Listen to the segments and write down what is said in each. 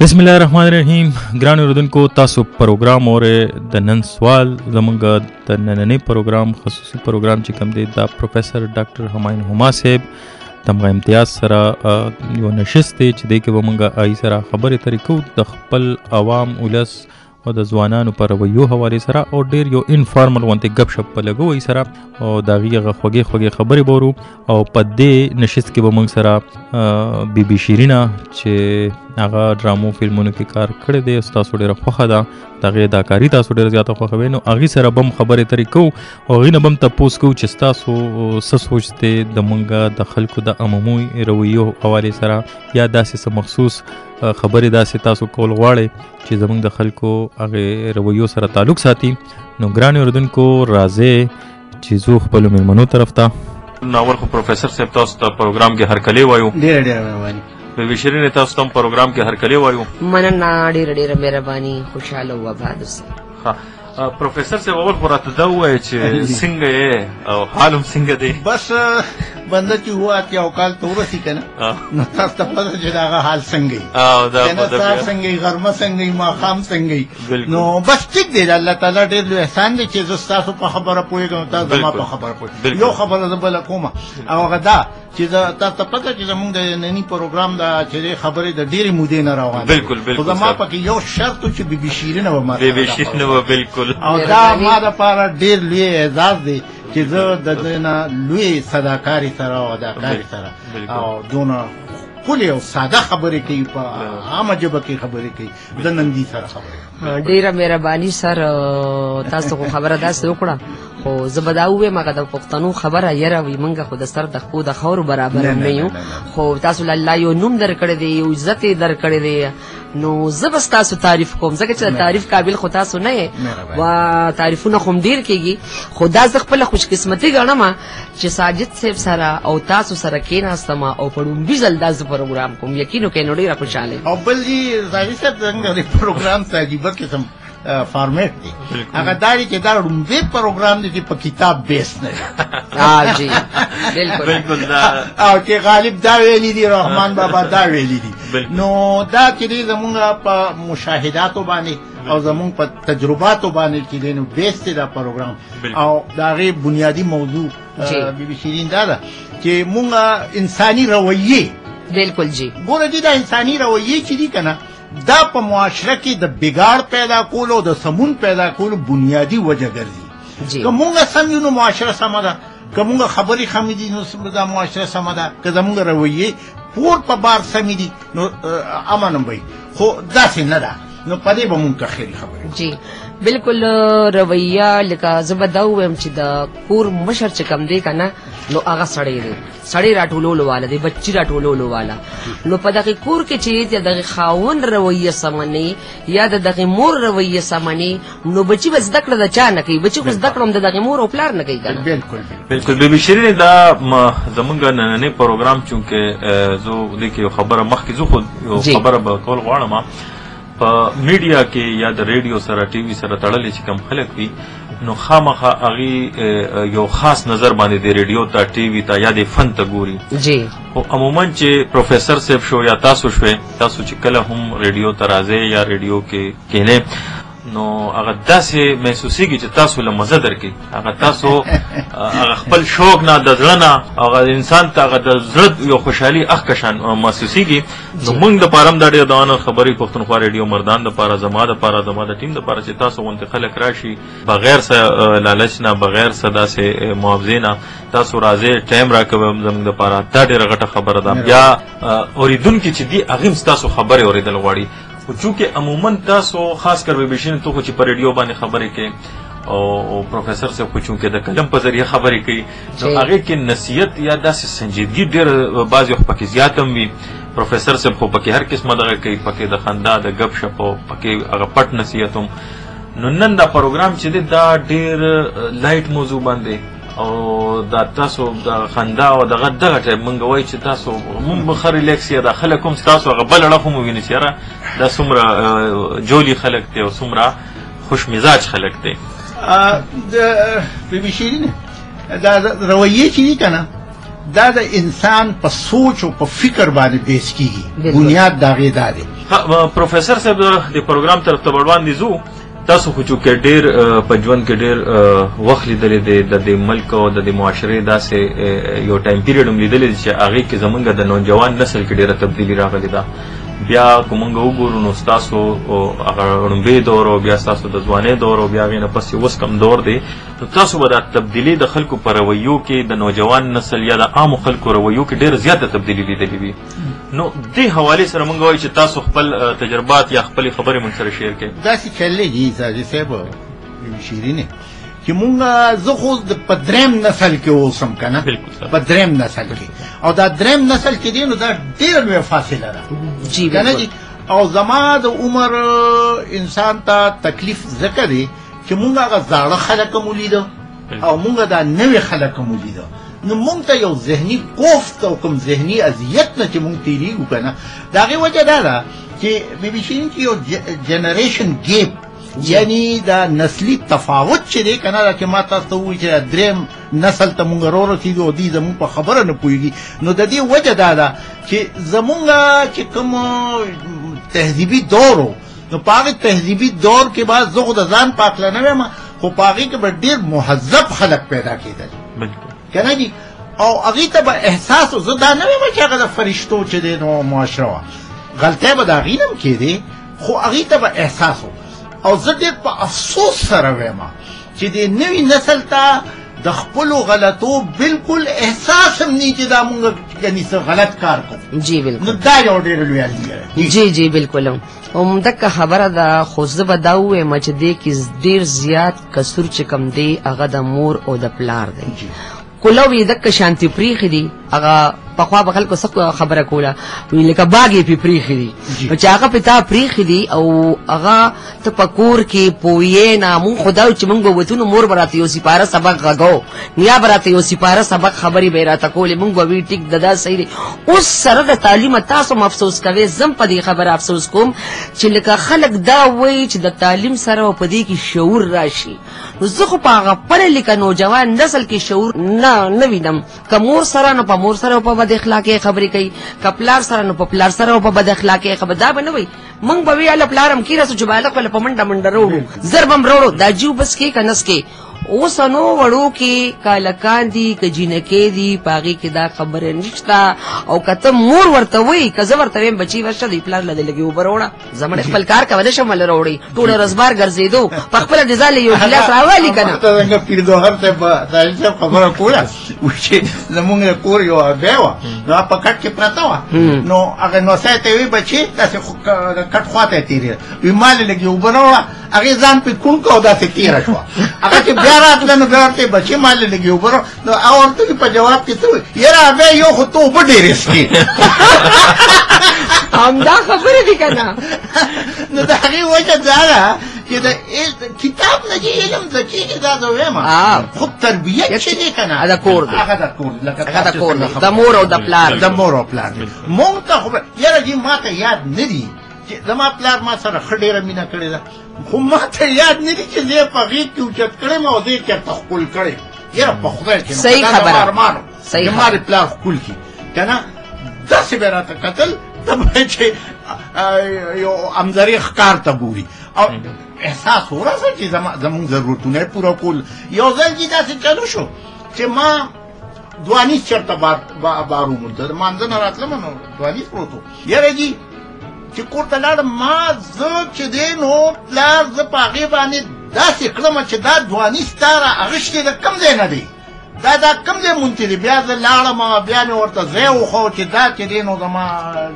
بسم الله الرحمن الرحیم. ګران اوریدونکو، تاسو پروګرام اورئ. د نن سوال زموږ د نننی پروګرام خصوصي پروګرام چې کوم دی دا پروفیسر ډاکټر همایون هما صاحب د امتیاز سره یو نشست دی چې دی کې به موږ آی سره خبرې اترې کوو د خپل عوام ولس او د ځوانانو په رویو حوالې سره او ډېر یو انفارمل غونتې ګپ شپ په لګو ای سره او د هغې هغه خوږې خوږې خبرې به ورو او په دې نشست کې به موږ سره بی بي شیرینه چې هغه ډرامو فلمونو کې کار کړی دی، ستاسو ډېره خوښه ده، د هغې اداکاري تاسو ډېره زیاته خوښوئ، نو هغې سره به هم خبرې اترې کوو او هغې نه به هم تپوس کوو چې ستاسو څه سوچ دی د موږ د خلکو د عمومي رویو حوالې سره یا داسې څه مخصوص خبرې داسې تاسو کول غواړئ چې زموږ د خلکو هغې رویو سره تعلق ساتي. نو ګران اورېدونکو راځئ چې ځو خپلو مېلمنو طرف ته. ناول خو پروفیسر صاحب تاسو ته پروګرام کې هرکلی وایو. ډېره مهرباني. بی بي شیرینې تاسو ته هم پروګرام کې هرکلی وایو. مننه، ډېره مهرباني، خوشحاله او آباد اوسئ. پروفیسر صاحب اول خو راته دا ووایه چې څنګه یې او حال هم څنګه دی؟ بس بنده چې هو اتیا کال ته ورسي که نه نو تاسو ته پته چې د هغه حال څنګه وي، سهار څنګه وي، غرمه څنګه وي، ماښام څنګه وي. نو بس ټیک دی، د الله تعالی ډېر لوی احسان دی چې زه ستاسو په خبره پوهېږم، تاسو زما په خبره پوهېږئ. یو خبره زه بله کومه او هغه دا چې تاسو ته پته چې زموږ د ننني پروګرام دا چې خبرې د ډېرې مودې نه روانې خو زما پکې یو شرط و چې بي بي شیرینه به ما بي بي شیرینه به بالکل او دا ما دپاره ډېر لوی اعزاز دی چې زه د دې نه لوی صداکاري سره او اداکاري سره او دونه ښکلې او ساده خبرې کوي، په عامه ژبه کې خبرې کوي، د نندي سره خبرې. ډېره مهرباني سر، تاسو خو خبره داسې وکړه خو زه به دا ووایم هغه د پښتنو خبره یره وي، موږ خو د سر د خپو د خاورو برابر هم نه یو، خو تاسو له الله یو نوم درکړی دی، یو عزت یې درکړی دی، نو زه به ستاسو تعریف کوم ځکه چې د تعریف قابل خو تاسو نه یې و تعریفونه خو هم ډېر کېږي، خو دا زه خپله خوشقسمتي ګڼم چې ساجد صاحب سره او تاسو سره کېناستم او په ړومبي ځل دا زه پروګرام کوم. یقین وکړئ نو ډېره خوشحاله یم. او بل جي ساجد صاحب څنګه د پروګرام ته عجیبه قسم فارمیټ دی، هغه دا دی چې دا ړومبی پروګرام دی چې په کتاب بیس نه دی. جی بالکل او چې غالب دا ویلي دي، رحمان بابا دا ویلي دي، نو دا چې دی زمونږ په مشاهداتو باندې او زمونږ په تجرباتو باندې چې دی نو بیس دی دا پروګرام. او د هغې بنیادي موضوع بي بي شیرین دا ده چې مونږ انساني رویې بالکل جی ګوره دي، دا انساني رویې چې دي که نه دا په معاشره کې د بګاړ پیدا کولو او د سمون پیدا کولو بنیادي وجه ګرځي. که مونږ سم یو نو معاشره سمه ده، که مونږ خبرې سمې دي نو دا معاشره سمه ده، که زمونږ رویې پور په بار سمې دي نو امن هم وي، خو داسې نه ده، نو په دې به مونږ ته خیري خبرې. جی بالکل رویه لکه زه به دا ووایم چې د کور مشر چې کوم دی که نه نو هغه سړی دی، سړی راټولولو والا دی، بچي راټولولو والا، نو په دغې کور کې چې د دغې خاوند رویه سمه نه یا د دغې مور رویه سمه نه نو بچي به زده کړه د چا نه کوي، بچي خو زده کړه هم د دغې مور او پلار نه کوي که نه. بالکل بي بي شیرینې دا زموږ نننی پروګرام چونکې زه دې کې یو خبره مخکې زه خو یو خبره به کول غواړم په میډیا کې یا د ریډیو سره ټي وي سره تړلې چې کوم خلک وي نو خامخا هغې یو خاص نظر باندې د ریډیو ته ټي وي ته یا د فن ته ګوري. خو عموما چې پروفیسر صاحب شو یا تاسو شوې، تاسو چې کله هم ریډیو ته راځئ یا ریډیو کې کښېنئ نو هغه داسې محسوسېږي چې تاسو له مزه درکوي، هغه تاسو هغه خپل شوق نه د زړه نه هغه انسان ته هغه د زړه یو خوشحالي اخکشان محسوسېږي. نو موږ دپاره هم دا ډېر دوانه خبرې پښتونخوا ریډیو مردان دپاره زما دپاره زما د ټیم دپاره چې تاسو غوندې خلک راشي بغیر څه لالچ نه بغیر څه داسې معاوضې نه تاسو راځئ ټایم راکوئ زموږ دپاره دا ډېره غټه خبره ده. بیا اورېدونکي چې دي هغې هم ستاسو خبرې اورېدل غواړي، خو چونکې عموما تاسو خاص کر بي بي شیرین تو خو چې په ریډیو باندې خبرې کوي او پروفیسر صاحب خو چونکې د قلم په ذریعه خبرې کوي نو هغې کې نصیحت یا داسې سنجیدګي ډېر بعض وخت پکې زیات هم وي. پروفیسر صاحب خو پکې هر قسمه دغه کوي، پکې د خندا د ګپ شپ او پکې هغه پټ نصیحت هم. نو نن دا پروګرام چې دی دا ډېر لایټ موضوع باندې او دا تاسو د خندا او دغه ټایپ مونږ وایو چې تاسو مونږ به ښه ریلیکس یې دا خلک هم ستاسو هغه بل اړخ هم وویني چې یاره دا څومره جولي خلک دی او څومره خوش مزاج خلک دی. د بي بي شیرینې دا رویې چې دي که نه دا د انسان په سوچ او په فکر باندې بیس کیږي، بنیاد د هغې دا دی. پروفیسر صاحب د پروګرام طرف ته وړاندې ځو. تاسو خو چې ډېر په ژوند کې ډېر وخت لیدلی دی د دې ملک او د دې معاشرې داسې یو ټایم پیریډ هم لیدلی دی چې هغې کې زمونږ د نوجوان نسل کې ډېره تبدیلي راغلې ده. بیا که مونږ وګورو نو ستاسو هغه ړومبی دور او بیا ستاسو د ځوانۍ دور او بیا هغې نه پس اوس کم دور دی، نو تاسو به دا تبدیلي د خلکو په رویو کې د نوجوان نسل یا د عامو خلکو رویو کې ډېره زیاته تبدیلي لیدلې وي. نو دې حوالې سره مونږ وایو چې تاسو خپل تجربات یا خپلې خبرې مونږ سره شیر کړئ. داسې چلېږي ساجد صاحب شیرینې چې مونږ زه خو په درېم نسل کې اوسم که نه، په درېم نسل کې، او دا درېم نسل چې دی نو دا ډېره لویه فاصله ده که نه جي. او زما د عمر انسان ته تکلیف ځکه دی چې مونږ هغه زاړه خلک هم ولیده او مونږ دا نوي خلک هم ولیده، نو مونږ ته یو ذهني کوفت او کوم ذهني اذیت نه چې مونږ تېرېږو که نه، د هغې وجه دا ده چې بیبي شیرین چې یو جنریشن ګیپ یعنی دا نسلی تفاوت چې دی که نه، دا چې ما تاسو ته ووایي چې درېم نسل ته مونږ رارسېږو او دوی زمونږ په خبره نه پوهېږي، نو د دې وجه دا ده چې زمونږ چې کوم تهذیبي دور و نو په هغې تهذیبي دور کې بعد زه خو د ځان په عقله نه ویم، خو په هغې کې به ډېر مهذب خلک پیدا کېدل که نه دي، او هغې ته به احساس و. زه دا نه ویم چې هغه د فرشتو چې دی نو معاشره وه، غلطی به د هغې نه هم کېدې، خو هغې ته به احساس و. او زه ډېر په افسوس سره ویم چې د نوي نسل ته د خپلو غلطو بالکل احساس هم نه چې دا مونږ یعنې څه غلط کار کوو. جی بالکل، نو دا یو ډېره لویه اندېښنه. جی جی بالکل، همدغه خبره ده. خو زه به دا ووایم چې دې کې ډېر زیات قصور چې کوم دی هغه د مور او د پلار دی. کله وي دغه شانتي پریښي دي، هغه پخوا به خلکو څه خبره کوله وي لکه باغ یې پې پریښي دي، نو چې هغه پې تا پریښي دي او هغه ته په کور کې پوهیې نه. مونږ خو دا چې مونږ به وتو نو مور به راته یو سپاره سبق غږو، نیا به راته یو سپاره سبق خبرې به یې راته کولې، مونږ به وي ټیک د دا صحیح دی. اوس سره د تعلیم تاسو هم افسوس کوئ، زم په دې خبره افسوس کوم چې لکه خلک دا وایي چې د تعلیم سره په دې کې شعور راشي، نو زه خو په هغه پړه لیکه نوجوان نسل کې شعور نه وینم. که مور سره نو په مور سره په بد اخلاقۍ خبرې کوي، که پلار سره نو په پلار سره په بد اخلاقۍ خبرې، دا به نه وایي. موږ به وي هله پلار هم کېرسو چې بالغ به له په منډه منډه روړو، زر به هم روړو، دا جیو بس کې که نس کې. اوس نو وړو کې کالکان دي که جینکې دي په هغې کې دا خبره نشته. او که ته مور ورته وایي که زه ورته ویم بچي ورشه دی پلار له دې لږې اوبه راوړه، زمړې خپل کار کوه نه شم ولې راوړئ، ټوله ورځ بار ګرځېدو په خپله د ځان له یو ګیلاس راوالي که نه. څنګه پیرګوهر صاحب طاهر صاحب خبره کوله چې زمونږ د کور یو هګۍ وه نو هغه په کټ کې پرته وه، نو هغه نوسی ته یې وایي بچې داسې د کټ خوا ته یې تېرېده، وایي ما لې لږې اوبه راوړه، هغې ځان پې کوڼ کړه او داسې تېره شوه. هغه چې بیا راتله نو بیا ورته بچې ما لې لږې اوبه راوړه، نو هغه ورته وایي په جواب کې څه وایي، یاره هغې یو خو ته اوبه ډېرې څښې. همدا خبرې دي که نه. نو د هغې وجه دا ده چې د کتاب نه چې علم زده کېږي، دا زه وایم، خو تربیت چې دی که نه هغه د کور دی، هغه د کور دی، هغه د کور دی، د مور او د پلار، د مور او پلار. مونږ ته خو یاره جي ما ته یاد نه دي چې زما پلار ما سره ښه ډېره مینه کړې ده، خو ما ته یاد نه دي چې زه یې په غېږ کې اوچت کړی او زه یې چېرته ښکل کړی. یاره په خدای چې صحیح خبره، ارمانو زما د پلار ښکل کړي که نه، داسې به یې راته کتل ته به چې یو امزري ښکار ته ګوري او احساس ورسه چې زمونږ ضرورتونه یې پوره کول. یو ځل چې داسې چلو شو چې ما دوانیز چېرته بار ومونده، د مانځه نه راتلم نو دوانیز پروت و. یاره جي چې کور ته لاړم ما زه چې دی نو پلار زه په هغې باندې داسې کړم چې دا دوانیز تا را اخیستی د کوم ځای نه دی، دا کوم ځای مونتی دی. بیا زه لاړم بیا مې ورته ځای وښو چې دا چې دی نو زما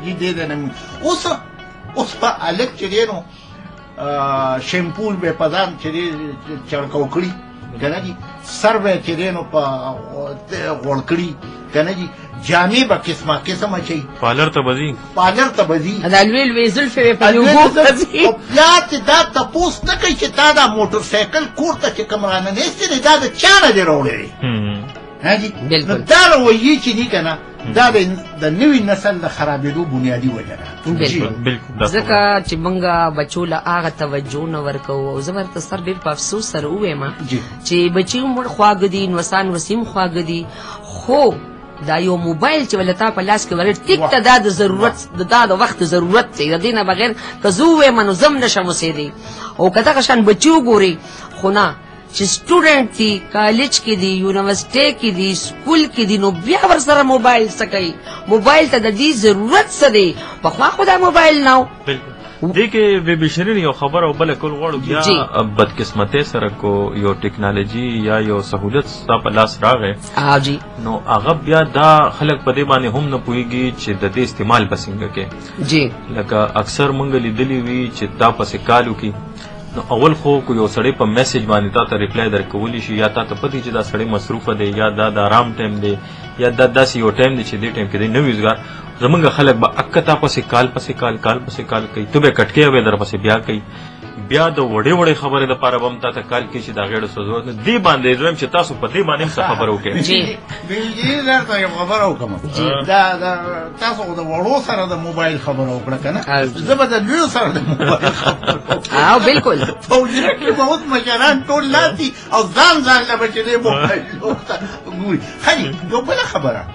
جي دی دی نه اوس په هلک چې دی نو شیمپول به په ځان چې دی چړکو کړي که نه جي، سر به چې دی نو په غوړ کړي که نه جي، جامې به قسمه قسم اچوي، پالر ته به ځي، پالر ته به ځي، دا لوی لوی زلفې به په اوبو ته ځي. او پلار چې دا تپوس نه کوي چې تا دا موټر سایکل کور ته چې کوم راننیستی دی دا د چا نه دی راوړی دی. نو دا رویې چې دي که نه دا د نوي نسل د خرابېدو بنیادي وجه ده. ځکه چې موږ بچو له هغه توجه نه ورکوو. او زه ورته سر ډېر په افسوس سره ووایم چې بچي هم خواږه دي، نوسان وسیم خواږه دي، خو دا یو موبایل چې ولتا په لاس کې ولر ټیک ته دا د ضرورت د وخت ضرورت دی د دینه بغیر که زو و منظم نشم سیدي او کته قشان بچو ګوري خو نه چې سټوډنټ دی کالج کې دی یونیورسيټي کې دی سکول کې دی نو بیا ور سره موبایل سکي موبایل ته د دې ضرورت څه دی په خوا خدا موبایل نو دې کې به بشرین یو خبر او بل کول غواړو بیا بدقسمتۍ سره کو یو ټیکنالوژي یا یو سہولت ستاسو په لاس راغې جی نو هغه بیا دا خلک په دې باندې هم نه پوهیږي چې د دې استعمال پسنګ کې جی لکه اکثر مونږ لیدلی وی چې دا پسې کالو کې نو اول خو کو یو سړی په میسج باندې تا ته ریپلای درکولی شي یا تا ته پتی چې دا سړی مصروفه دی یا دا د آرام ټایم دی یا دا داسې یو ټایم دی چې دې ټایم کې دی نو وزګار زمونږ خلک به اکتا پسې کال پسې کال کوي ته به کټکې به در پسې بیا کوي بیا د وړې خبرې د پاره بم تا ته کال کې چې دا غېړو ضرورت نه دی باندې زم چې تاسو په دې باندې څه خبر وکړي جی بلګي درته یو خبر وکم دا تاسو د وړو سره د موبایل خبر وکړه کنه زبر د لوی سره د موبایل خبر بالکل فوجي کې بہت مشران ټول لاتی او ځان لا بچي موبایل ګوري خالي یو بل خبره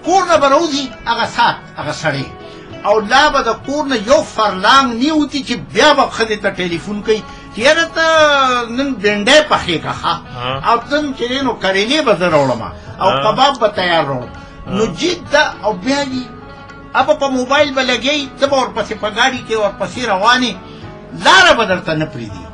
کور نه بروزي هغه سات هغه سړی او لا به د کور نه یو فرلانګ نیوتی چې بیا به ښځې ته ټلیفون کوي چې یاره ته نن بینډۍ پخې که ښه او ته چې نو کریلې به زه راوړم او کباب به تیار راوړم نو جد ده او بیا دي ابه په موبایل به لګوي ته به ورپسې په ګاډي کې ورپسې روانې لاره به درته نه پرېږدي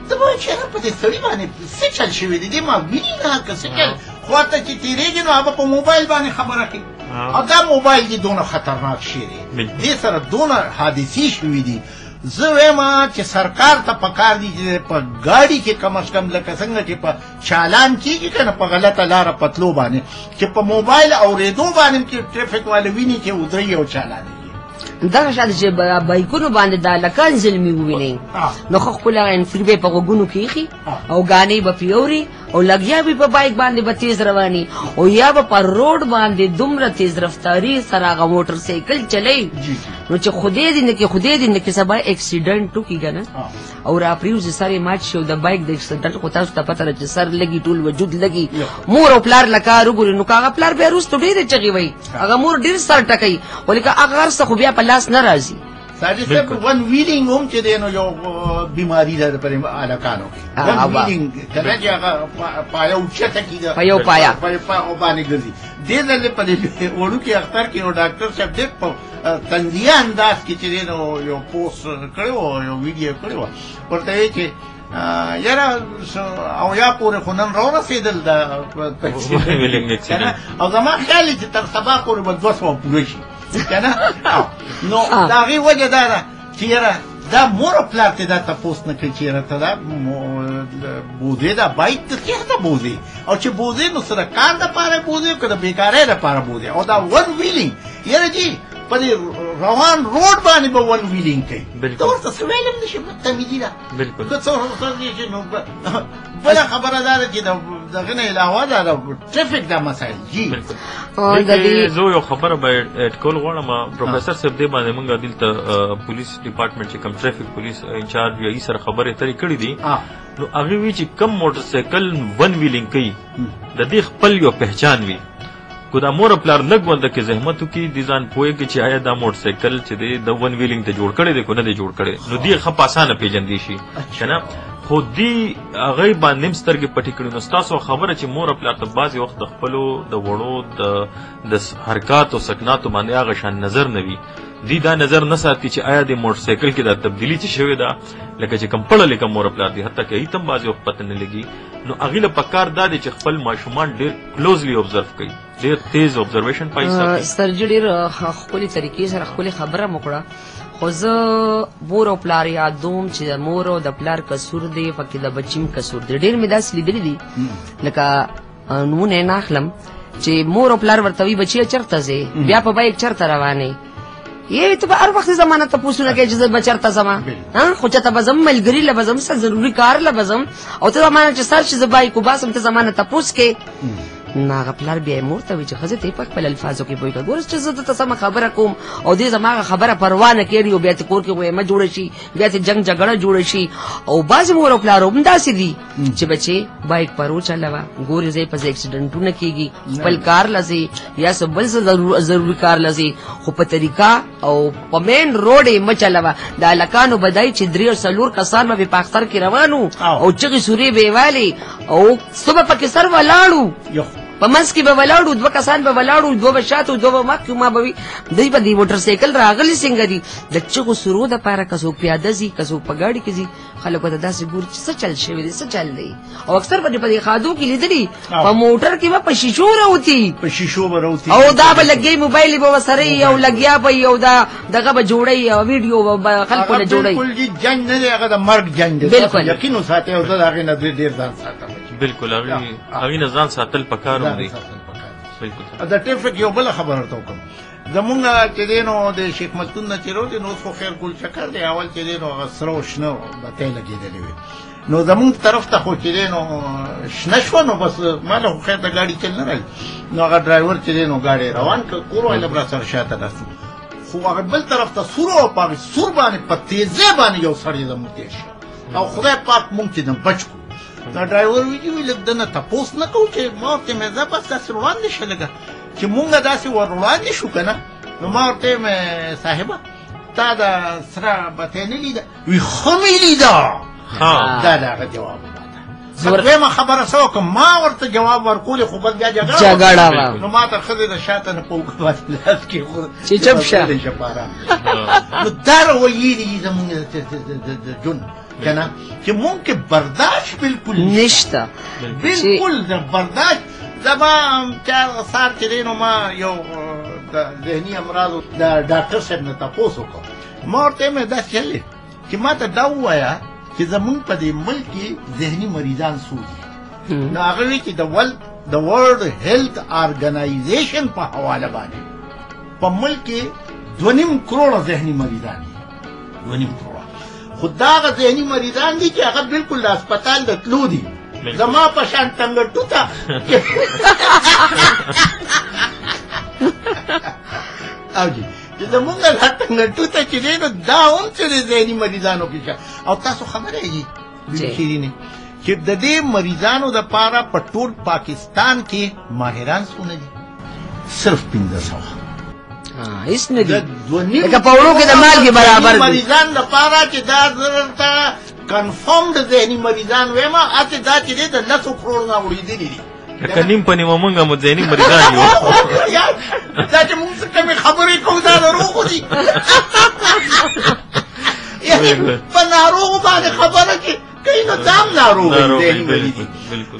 ته به وایې چې هغه په دې سړي باندې څه چل شوی دی دې ما ویني نه که څه چل خوا ته چې تېرېږي نو هغه په موبایل باندې خبره کوي او دا موبایل دي دونه خطرناک شی دی دې سره دونه حادثې شوي دي زه وایم چې سرکار ته پکار دي چې په ګاډي کې کم از کم لکه څنګه چې په چالان کېږي که نه په غلطه لاره پتلو باندې چې په موبایل اورېدو باندې چې ټرافیک والے ویني چې ودرېږي او چالان دغه شاته چې بایکونو باندې دا لکان ظلمي وویني نو خو خپل انفری به په غوګونو کېخي او غانې به پیوري او لګیا به په بایک باندې به تیز رواني او یا به پر روډ باندې دومره تیز رفتاری سره هغه موټر سایکل چلی نو چې خدای دې نه کې سبا اکسیډنټ وکړي کنه او را پریوز سره ماچ شو د بایک د اکسیډنټ کو تاسو ته پته چې سر لګي ټول وجود لګي مور او پلار لکه وګوري نو کاغه پلار به روز ته ډېر چغي وای هغه مور ډېر سر ټکای ولیکه هغه څه خو بیا په لاس نه راځي ساجد صاحب ون ویلینګ هم چې دی نو یو بیماری ده په علاقانو کې ون ویلینګ کله چې هغه پایا اوچته کېږي پایا او باندې ګرځي دې ځل په دې وړو کې اختر کې یو ډاکټر صاحب دې په تنزیه انداز کې چې دی نو یو پوسټ کړو یو ویډیو کړو ورته یې چې یاره او یا پورې خو نن راورسېدل دا او زما خیال چې تر سبا پورې به 200 پوره شي کنه نو دا غي وجه دا چې یاره دا مور پلار ته دا تاسو نه کوي چې یاره ته دا بوزي دا بایک ته څه بوزي او چې بوزي نو سره کار د پاره بوزي کړه بیکارې د پاره بوزي او دا ون ویلینګ یاره جی په روان روډ باندې به ون ویلینګ کوي دا ورته سوالم نشي متمدي دا بالکل که څو ورته نو بل خبره ده چې دغه نه علاوه دا ټریفیک دا مسایل جی بالکل زه یو خبره به اټکول غواړم پروفیسور صاحب دې باندې موږ دلته پولیس ډپارټمنټ چې کم ټریفیک پولیس انچارج یې سره خبرې ترې کړې دي نو هغه وی چې کم موټر سایکل ون ویلینګ کوي د دې خپل یو پہچان وي کو دا مور پلار لګ ولده کې زحمت کی دي ځان پوهه کې چې آیا دا موټر سایکل چې دی د ون ویلینګ ته جوړ کړي دی کو نه دی جوړ کړي نو دی خپ اسانه پیژندې شي کنه خو دی هغه باندې مسترګې پټې کړي نو تاسو خبره چې مور پلار ته بعضی وخت د خپلو د وړو د حرکات او سکناتو باندې هغه شان نظر نه وي دی دا نظر نه ساتي چې آیا د موټر سایکل کې دا تبدیلی چې شوې ده لکه چې کم پړه لیکم مور پلار دی حتی کې ایتم بعضی وخت پته نه لګي نو اغیله پکار دا دي چې خپل ماشومان ډیر کلوزلی ابزرو کوي ډیر تیز ابزرویشن پای ساتي سرجری ډیر خپل طریقې سره خپل خبره مکړه خو زه مور او پلار یادوم چې د مور او د پلار قصور دی فکر د بچیم قصور دی ډیر مې داس لیدلی دي لکه نمونه نه اخلم چې مور او پلار ورته بچي چرته زی بیا په بایک چرته روانه یې ته هر وخت زمانه ته پوښتنه کوي چې بچرته زما خو چې ته بزم ملګری له بزم سره ضروری کار له بزم او ته زمانه چې سر چې زبای کو باسم ته زمانه ته پوښ کې ناغه پلار بیا مورته وی چې خزه ته په خپل الفاظو کې بوي ګورس چې زه ته سم خبره کوم او دې زماغه خبره پروا نه کوي او بیا ته کور کې وې ما جوړ شي بیا ته جنگ جګړه جوړ شي او باز مور او پلار هم داسې دي چې بچي بایک پرو چلاوه ګوري زې په اکسیډنټونه کیږي خپل کار لزي یا سبل ضروري کار لزي خو په طریقہ او په مین روډ یې مچلاوه د الکانو بدای چې 3 او 4 کسان به په اختر کې روانو او چغې سوري به والی او صبح پکې سر ولاړو په منځ کې به ولاړو 2 کسان به ولاړو 2 به شاته 2 به مخکې ما به دوی به د موټر سایکل راغلي څنګه دي د چغو سرو د پاره کسو پیاده زی کسو په ګاډي کې زی خلکو ته داسې ګور چې څه چل شوی دی څه چل دی او اکثر په دې خادو کې لیدلی په موټر کې به په شیشو راوتی په شیشو به راوتی او دا به لګي موبایل به وسره یو لګیا به یو دا دغه به جوړي او ویډیو به خلکو نه جوړي بالکل دي جنگ نه دی هغه د مرګ جنگ دی بالکل یقین وساته او دا هغه نه ډیر ځان ساتل بالکل هغه نه ځان ساتل پکار دی بالکل دا ټریفیک یو بل خبره ته کوم زمونږ چې دینو د شیخ مستون نه چیرو دي نو خو خیر کول چکر دی اول چې دینو غسرو شنو بته لګیدلې وي نو زمونږ طرف ته خو چې دینو شنه شو نو بس مال خو خیر د ګاډي چل نه راځي نو هغه ډرایور چې دینو ګاډي روان کړ کور ولا بر سر شاته راسو خو هغه بل طرف ته سورو پاګ سور باندې په تیزه باندې یو سړی زموږ تیر شي او خدای پاک مونږ چې دم بچو دا ډرایور ویډیو لګدنه تاسو نه کوم چې ما ته مې زبر تاسو روان نشي لګا چې مونږه داسې ورواندې شو کنه نو ما ورته مې صاحبه تا دا سره بته نه لیده وی خمې لیده دا دا جواب زما خبره سو کوم ما ورته جواب ورکول خو بل بیا جګړه نو ما ته خزه د شاته نه پوک واسه کې خو چې چپ شه نو دا ویلي زمونږ جون کنه چې ممکن برداشت بالکل نشته بالکل برداشت زما چا سار چې دینو ما یو د ذهني امراض د ډاکټر صاحب نه تاسو کو ما ورته مې دا چلې چې ما ته دا وایا چې زمون په دې ملک کې ذهني مریضان سودي نو هغه وی چې د ورلد هیلث ارګنایزیشن په حواله باندې په ملک کې 2.5 کروڑ ذهني مریضان دي 2.5 کروڑ خدای ذهني مریضان دي چې هغه بالکل د هسپتال د تلو دي زما په شان څنګه ټوټه او جی چې زمونږ لا څنګه ټوټه چې دی نو دا هم چې د ذهني مریضانو کې او تاسو خبره یې شیرینه چې د دې مریضانو د پاره په ټول پاکستان کې ماهران سونه دي صرف 1500 هیڅ نه دي لکه په وړو کې د مالګې برابر دي مریضان د پاره چې دا ضرورت کنفرمد ذهني مریضان وېما اته دا چې د 9 کروڑ نه وړي دي لکه نیم په نیمه مونږه مو ذهني مریضان یو دا چې موږ څه خبرې کوو دا دروغ دي په ناروغ باندې خبره کې کین نو دام ناروغ دی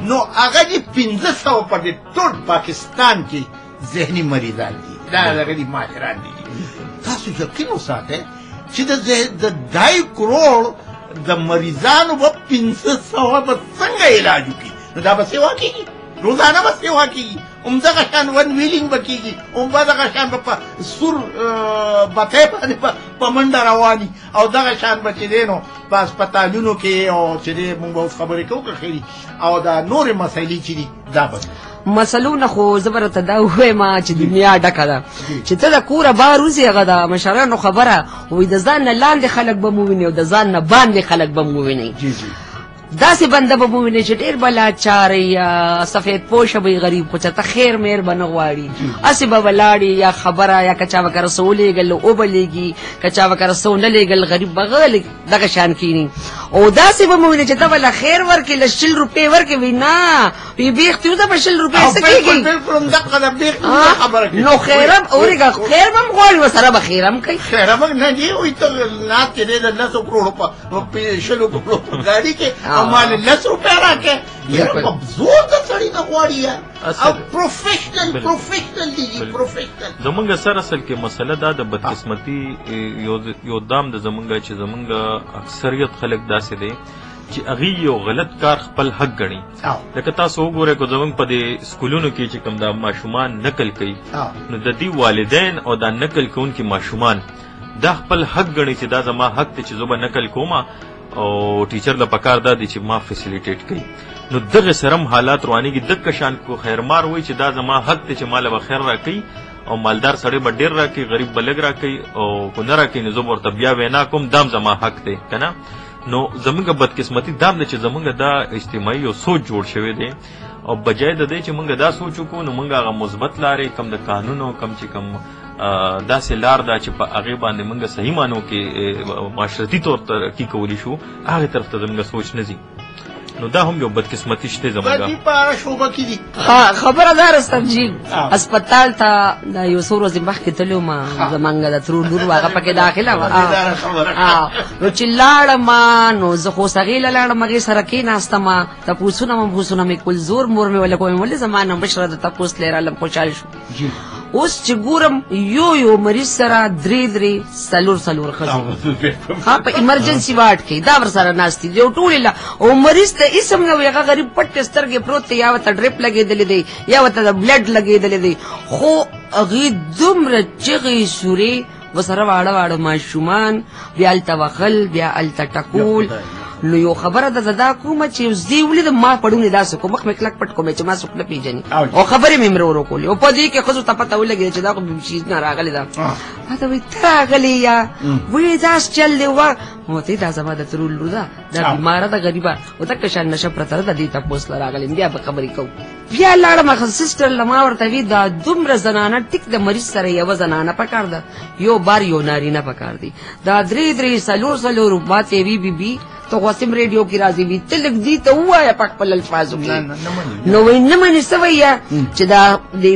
نو هغه دې 1500 په ټول پاکستان کې ذهني مریضان دي دا هغه دي ماهران دي تاسو یقین وساته چې د 2.5 کروڑ د مریضانو په 1500 په څنګه علاج وکړي نو دا به سیوا کیږي روزانه به سیوا کیږي دغه شان ون ویلینګ به کیږي دغه شان به سور بته باندې په منډه رواني او دغه شان به چې دی نو په هسپتالونو کې او چې دی مونږ به اوس خبرې کوو که خیري او دا نورې مسایلې چې دي دا به مسلونه خو زه به راته دا ووایم چې دنیا ډکه ده چې ته د کوره بار وځې هغه د مشرانو خبره وایي د ځان نه لاندې خلک به مو ویني او د ځان نه باندې خلک به مو ویني داسې بنده به مو ویني چې ډېر به لاچار یا سفید پوشه به غریب خو چېرته خیر میر به نه غواړي هسې به ولاړې یا خبره یا که چا به که رسه ولیږل وبلیږي که چا به که رسه ونه لیږل غریب به غلی دغه شان کښېني او داسې به مو ویني چې ته به له خیر ورکړې له 100 روپۍ ورکړې وي نه وي بیخ تیو ته به 100 روپۍ څه کېږي نو خیرم اورېږه خیر به هم غواړي ورسره به خیر هم کوي خیر هم نه دي وایي ته نات چې دی د 900 کروړو په 100 کروړو په ګاډي کې مال 10 روپۍ راکې یاره زور د سړي نه غواړي او پروفیشنل دي پروفیشنل زمونږ سره اصل کې مسله دا د بدقسمتي یو دام د زمونږ چې زمونږ اکثریت خلک داسې دی چې هغې یو غلط کار خپل حق ګڼي لکه تاسو وګورئ که زمونږ په دې سکولونو کې چې کوم دا ماشومان نقل کوي نو د دې والدین او دا نقل کوونکي ماشومان دا خپل حق ګڼي چې دا زما حق دی چې زه به نقل کوم او ټیچر له پکار دا دی چې ما فیسیلیټیټ کوي نو دغه سره هم حالات روانېږي دغه شان کو خیرمار وایي چې دا زما حق دی چې ما له به خیر راکوي او مالدار سړی به ډېر راکوي غریب به لږ راکوي او که نه راکوي نو زه به ورته بیا وینا کوم دام زما حق دی که نه نو زمونږ بدقسمتي دا ده چې زمونږ دا اجتماعي یو سوچ جوړ شوی دی او بجای د دې چې مونږ دا سوچ وکړو نو مونږ هغه مثبت لارې کم د قانونو کم چې کم داسې لار ده چې په هغې باندې مونږ صحیح معنو کې معاشرتي طور ترقي کولی شو هغې طرف ته زمونږ سوچ نه ځي نو دا هم یو بدقسمتي شته زمونږ خبره ده رستم جي هسپتال ته دا یو څو ورځې مخکې تللی وم زمونږ د ترور لور وه هغه پکې داخله وه نو چې لاړم نو زه خو هغې له لاړم هغې سره کېناستم تپوسونه مې کول زور مور مې ولې کوم ولې زما نه مشره د تپوس لرالم خوشحال شو اوس چې ګورم یو مریض سره درې څلور ښځې په ایمرجنسي وارډ کې دا ورسره ناست دي یو ټولې او مریض ته هېڅ هم نه وي هغه غریب پټ سترګې پروت دی یا ورته ډریپ لګېدلی دی یا ورته د بلډ لګېدلی دی خو هغې دومره چغې سورې ورسره واړه ماشومان بیا هلته وخل بیا هلته ټکول نو یو خبره ده دا کومه چې زه ولیدم ما پړونې داسې کوم مخ مې کلک پټ کوم چې ما څوک نه پېژني او خبرې مې ورو کولې او په دې کې ښځو ته پته ولګېده چې دا خو شي نه راغلې ده ما ته وایي ته راغلې یا وایي داس چل دی وه ما ورته دا زما د ترور لور ده دا بیماره ده غریبه او دقه شان نشه پرته ده د دې تپوس له راغلې بیا به خبرې کوو بیا لاړم سسټر له ما ورته وي دا دومره زنانه ټیک د مریض سره یوه زنانه پکار ده یو بار یو نارینه پکار دی دا درې څلور ماتې وي بي تو غوسم ریډیو کې راځي وي ته لږ دې ته ووایه په خپل الفاظو کې نو وایي نه منې څه وایه چې دا د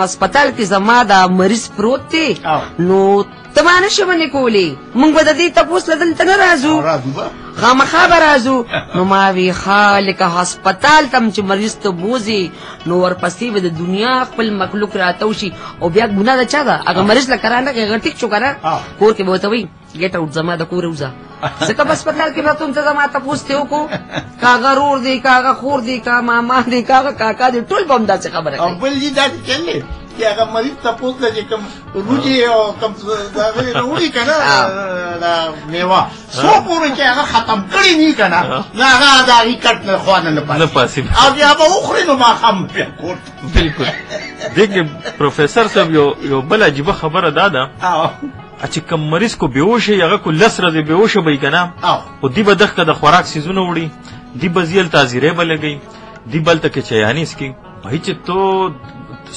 هسپتال کې زما دا مریض پروت دی نو ته ما نشې منې کولی موږ به د دې تپوس له دلته نه راځو خامخا به راځو نو ما وی ښه لکه هسپتال ته چې مریض ته بوځي نو ورپسې به د دنیا خپل مخلوق راته وشي او بیا ګناه د چا ده هغه مریض له کرانه کې هغه ټیک شو که نه کور کې به ورته وایي ګیټ آوټ زما د کوره وځه ځکه په هسپتال کې به ته زما تپوس ته وکړو که هغه رور دی که هغه خور دی که ماما دی که هغه کاکا دی ټول به هم داسې خبره کوي بل دي داسې چل دی چې هغه مریض تپوس ته چې کوم روجې او کوم هغې راوړي که نه دا میوه څو پورې چې هغه ختم کړي ني که نه نو هغه د هغې کټ له خوا نه پاسي او بیا به وخوري نو ماښام بیا کور بلکل دې کې پروفیسر صاحب یو بل عجیبه خبره دا ده چې کوم مریض کو بیهوشه هغه کو 10 ورځې بیهوشه به یې که نه خو دی به دغه د خوراک څیزونه وړي دی به ځي هلته حاضرۍ به لګوي دی به هلته کې چایاني څکي بهی چې تو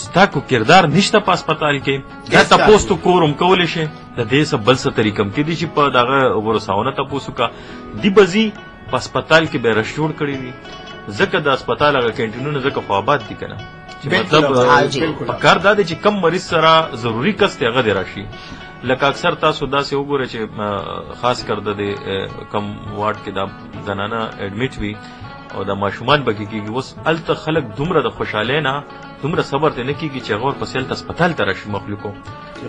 ستا کو کردار نشته په هسپتال کې دا تپوس تو کور هم کولی شي د دې څه بل څه طریقه هم کېدی شي په دغه ورساونه تپوس وکړه دی به ځي په هسپتال کې به رش جوړ کړی وي ځکه د هسپتال هغه کینټینونه ځکه خو آباد دي که نه چې مطلب پکار دا دی چې کم مریض سره ضروري کس دی هغه دی راشي لکه اکثر تاسو داسې وګورئ چې خاص کر د کم واټ کې دا زنانه اډمیټ وي او دا ماشومان به کېږي اوس هلته خلک دومره د خوشحالۍ نه دومره صبر ته نه کېږي چې هغه ورپسې هلته هسپتال ته راشي مخلوقو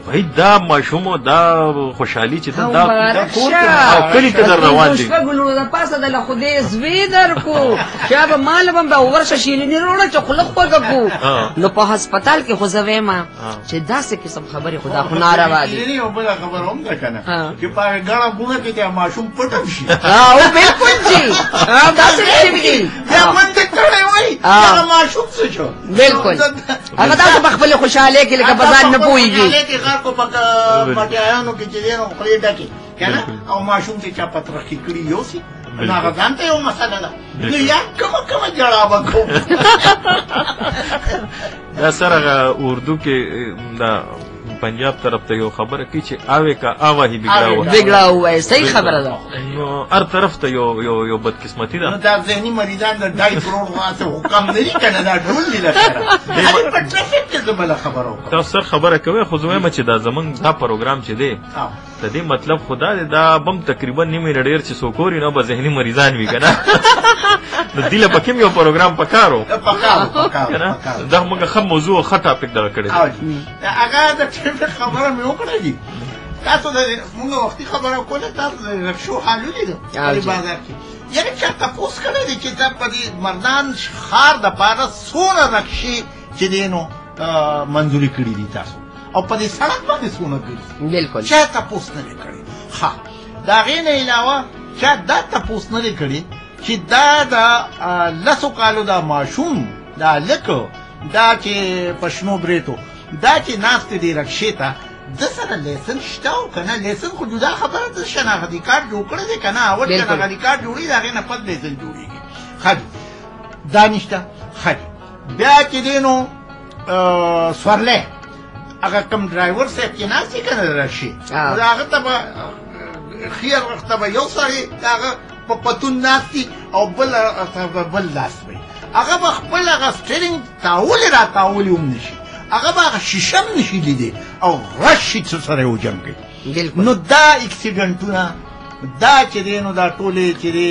بهی دا ماشوم دا خوشحالي چې دا کلي ته در روان دي شپږ لوڼو د پاسه د له خدای زوی درکو چا به مال به به ورشه شیریني راوړه چې خوله خوږه کړو نو په هسپتال کې خو زه وایم چې داسې قسم خبرې خو دا خو ناروا دي یو بله خبره هم ده که نه چې په هغه ګڼه ګوڼه کې چې ماشوم پټ شي بلکل جي داسې شوي دي بیا منډه کړی وایي هغه ماشوم څه شو بلکل هغه داسې په خپلې خوشحالۍ کې لکه په ځان نه پوهېږي خلکو په پټیایانو کې چې دی نو خولې ډکې که نه او ماشوم چې چا په ترقي کړي یوسي نو هغه ځان ته یو مسله ده نو یا کومه جړا به کوو دا سر هغه اردو کې دا پنجاب طرف ته یو خبره کوي چې آوې کا آوا هی بګړا وایي صحیح خبره ده نو هر طرف ته یو بدقسمتي ده نو دا ذهني مریضان د 2.5 کروڑ واسه حکم لري که نه دا ډول دي لکه په ټرافیک کې زه بله خبره وکړم تاسو سر خبره کوئ خو زه وایم چې دا زمونږ دا پروګرام چې دی د دې مطلب خدا دی دا بم تقریبا نیمې نه ډېر چې څوک اوري نو به ذهني مریضان وي که نه نو دې له پکې یو پروګرام پکار و دا موږ ښه موضوع او ښه ټاپک دغه کړی دی هغه د ټرافیک خبره مې وکړه دي تاسو د موږ وختي خبره کوله تاسو د رکشو حال ولیدو په بازار کې یعنې چا تپوس کړی دی چې دا په دې مردان ښار دپاره څومره رکشې چې دی نو منظوري کړي دي تاسو او په دې سړک باندې څومره ګرځي بلکل چا تپوس نه دی کړی ښه د هغې نه علاوه چا دا تپوس نه دی کړی چې دا د 10 کالو دا ماشوم دا لک دا چې په شنو بریتو دا چې ناست دی رکشې ته د سره لیسن شته او که نه لیسن خو جدا خبره ده شناختی کارت جوړ کړی دی که نه اول شناختی کارت جوړېږي د هغې نه پس لیسن جوړېږي ښه دي دا نشته ښه دي بیا چې دی نو سورلی هغه کم ډرایور صاحب چې ناست دی که نه راشي د هغه ته به ښي اړخ ته به یو سړی د هغه په پتون ناست دي او بل ته به بل لاس وي هغه به خپل هغه سټیرینګ تاولې را تاولې هم نه شي هغه به هغه شیشه هم نه شي لیدی او رش شي څه سره یې وجم کوي نو دا اکسیډنټونه دا چې دی نو دا ټولې چې دی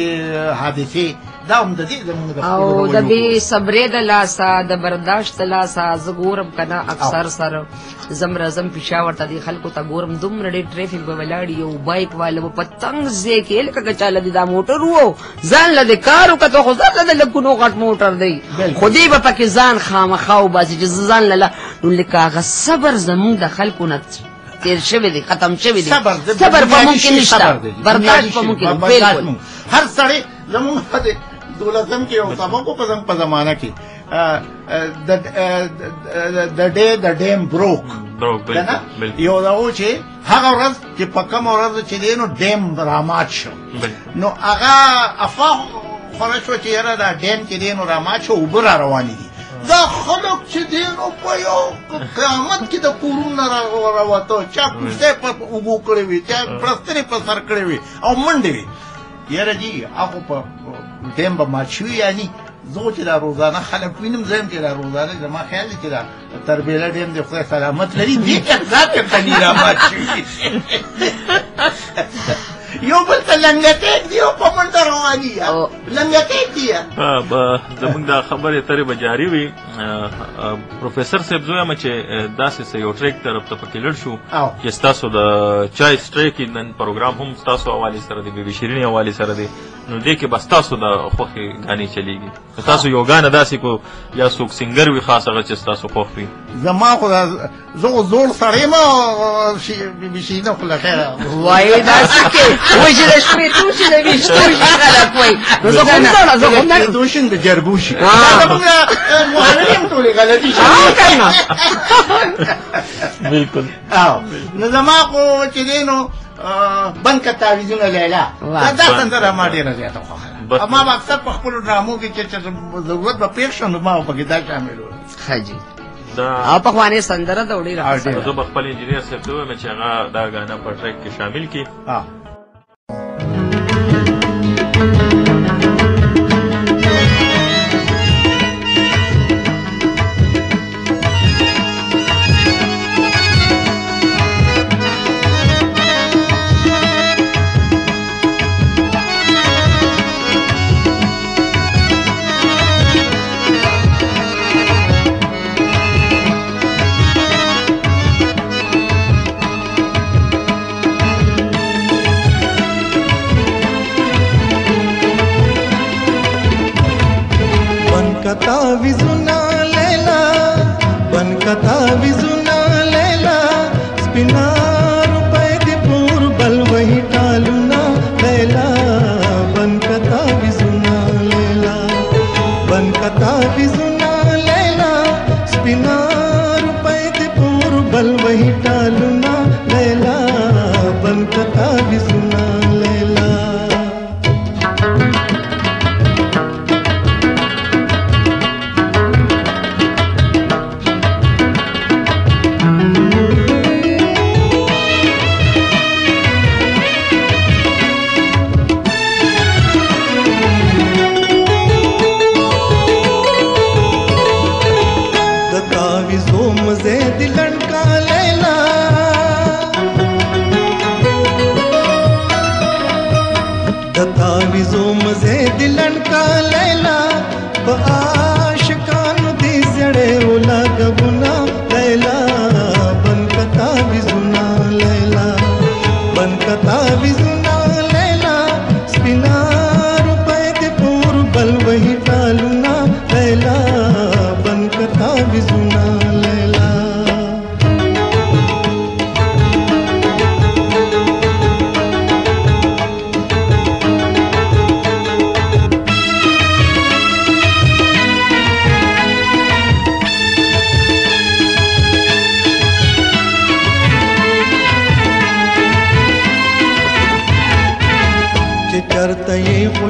حادثې دا هم د دې زموږ او د بې صبرې د لاسه د برداشت د لاسه زه ګورم که نه اکثر سره زم راځم پېښور ته دې خلکو ته ګورم دومره ډېر ټریفک به ولاړ یو بایک والا به په تنګ ځای کې لکه که چا له دې دا موټر و ځان له دې کار وکړه خو ځان له د لکونو غټ موټر دی خو دې به پکې ځان خامخا وباسي چې زه ځان له نو لکه هغه صبر زموږ د خلکو نه تیر شوی دی ختم شوی دی صبر په مونږ کې نشته برداشت په مونږ کې بالکل هر سړی زموږ په دولسم کې یو سبق په زمانه کې د ډے د ډیم بروک یو دا و چې هغه ورځ چې په کومه ورځ چې دی نو ډیم رامات شو نو هغه افواه خوره شوه چې یاره دا ډیم چې دی نو رامات شو اوبه را روانې دي دا خلک چې دی نو په یو قیامت کې د کورونه راوته چا کوڅې په اوبو کړې وي چا پلسترې په سر کړې وي او منډې وي یاره جي هغه په ډیم به مات شوي یعنې زه چې دا روزانه خلک وینم زه هم چې دا روزانه زما خیال دی چې دا تربیله ډیم دی خدای سلامت لري دې کې ذات یې قني را مات شوي یو بل ته لنګټېک دی او په منډه رواني لنګټېک دی زموږ دا خبرې ترې به جاري وي پروفیسر صاحب زه وایم چې داسې څه یو ټریک طرف ته پکې لړ شو چې ستاسو د چای سټریک نن پروګرام هم ستاسو حوالې سره دی بیبي شیرینې حوالې سره دی نو دې کې به ستاسو د خوښې ګانې چلیږي تاسو یو ګانه داسې کو یا څوک سینګر وي خاص هغه چې ستاسو خوښ وي زما خو زه خو زوړ سړی یم بیبي شیرینه خو له خیره وایي داسې کې وایي چې د شپې توشي د ویښتو شي خلک وایي نو زه خو هم دوشن د جربو شي محرم ټولې غلطي شي بالکل نو زما خو چې دی نو بند که تعویذونه لیلا دا سندره ما ډېره زیاته خوښه ما به اکثر په خپلو ډرامو کې چې ضرورت به پېښ شو نو ما به پکې دا شامل وو ښه جي او پخوانۍ سندره ده ډېره زه به خپل انجینر صاحب ته ووایم چې هغه دا ګانه په ټریک کې شامل کړي तावीज़ुना लैला बन का तावीज़ुना लैला स्पिना रुपए दे पूर बल वही टालुना लैला बन का तावीज़ुना लैला बन का तावीज़ुना लैला स्पिना रुपए दे पूर बल वही टालुना लैला बन का तावीज़ुना लैला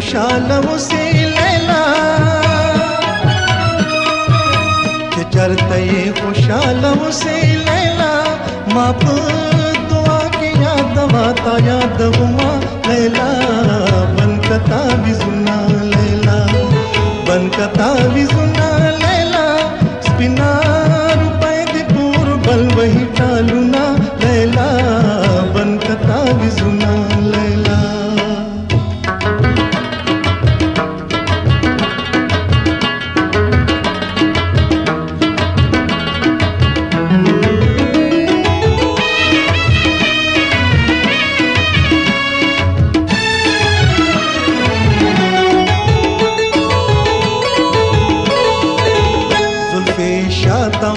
خوشاله اوسې لیلا چې چرته یې خوشاله اوسې لیلا ما په دعا کې یادوا تا یادوما لیلا بن کتا وزنا لیلا بن کتا وزنا لیلا سپینا روپے دی پور بل وہی ټالونا لیلا بن کتا وزنا لیلا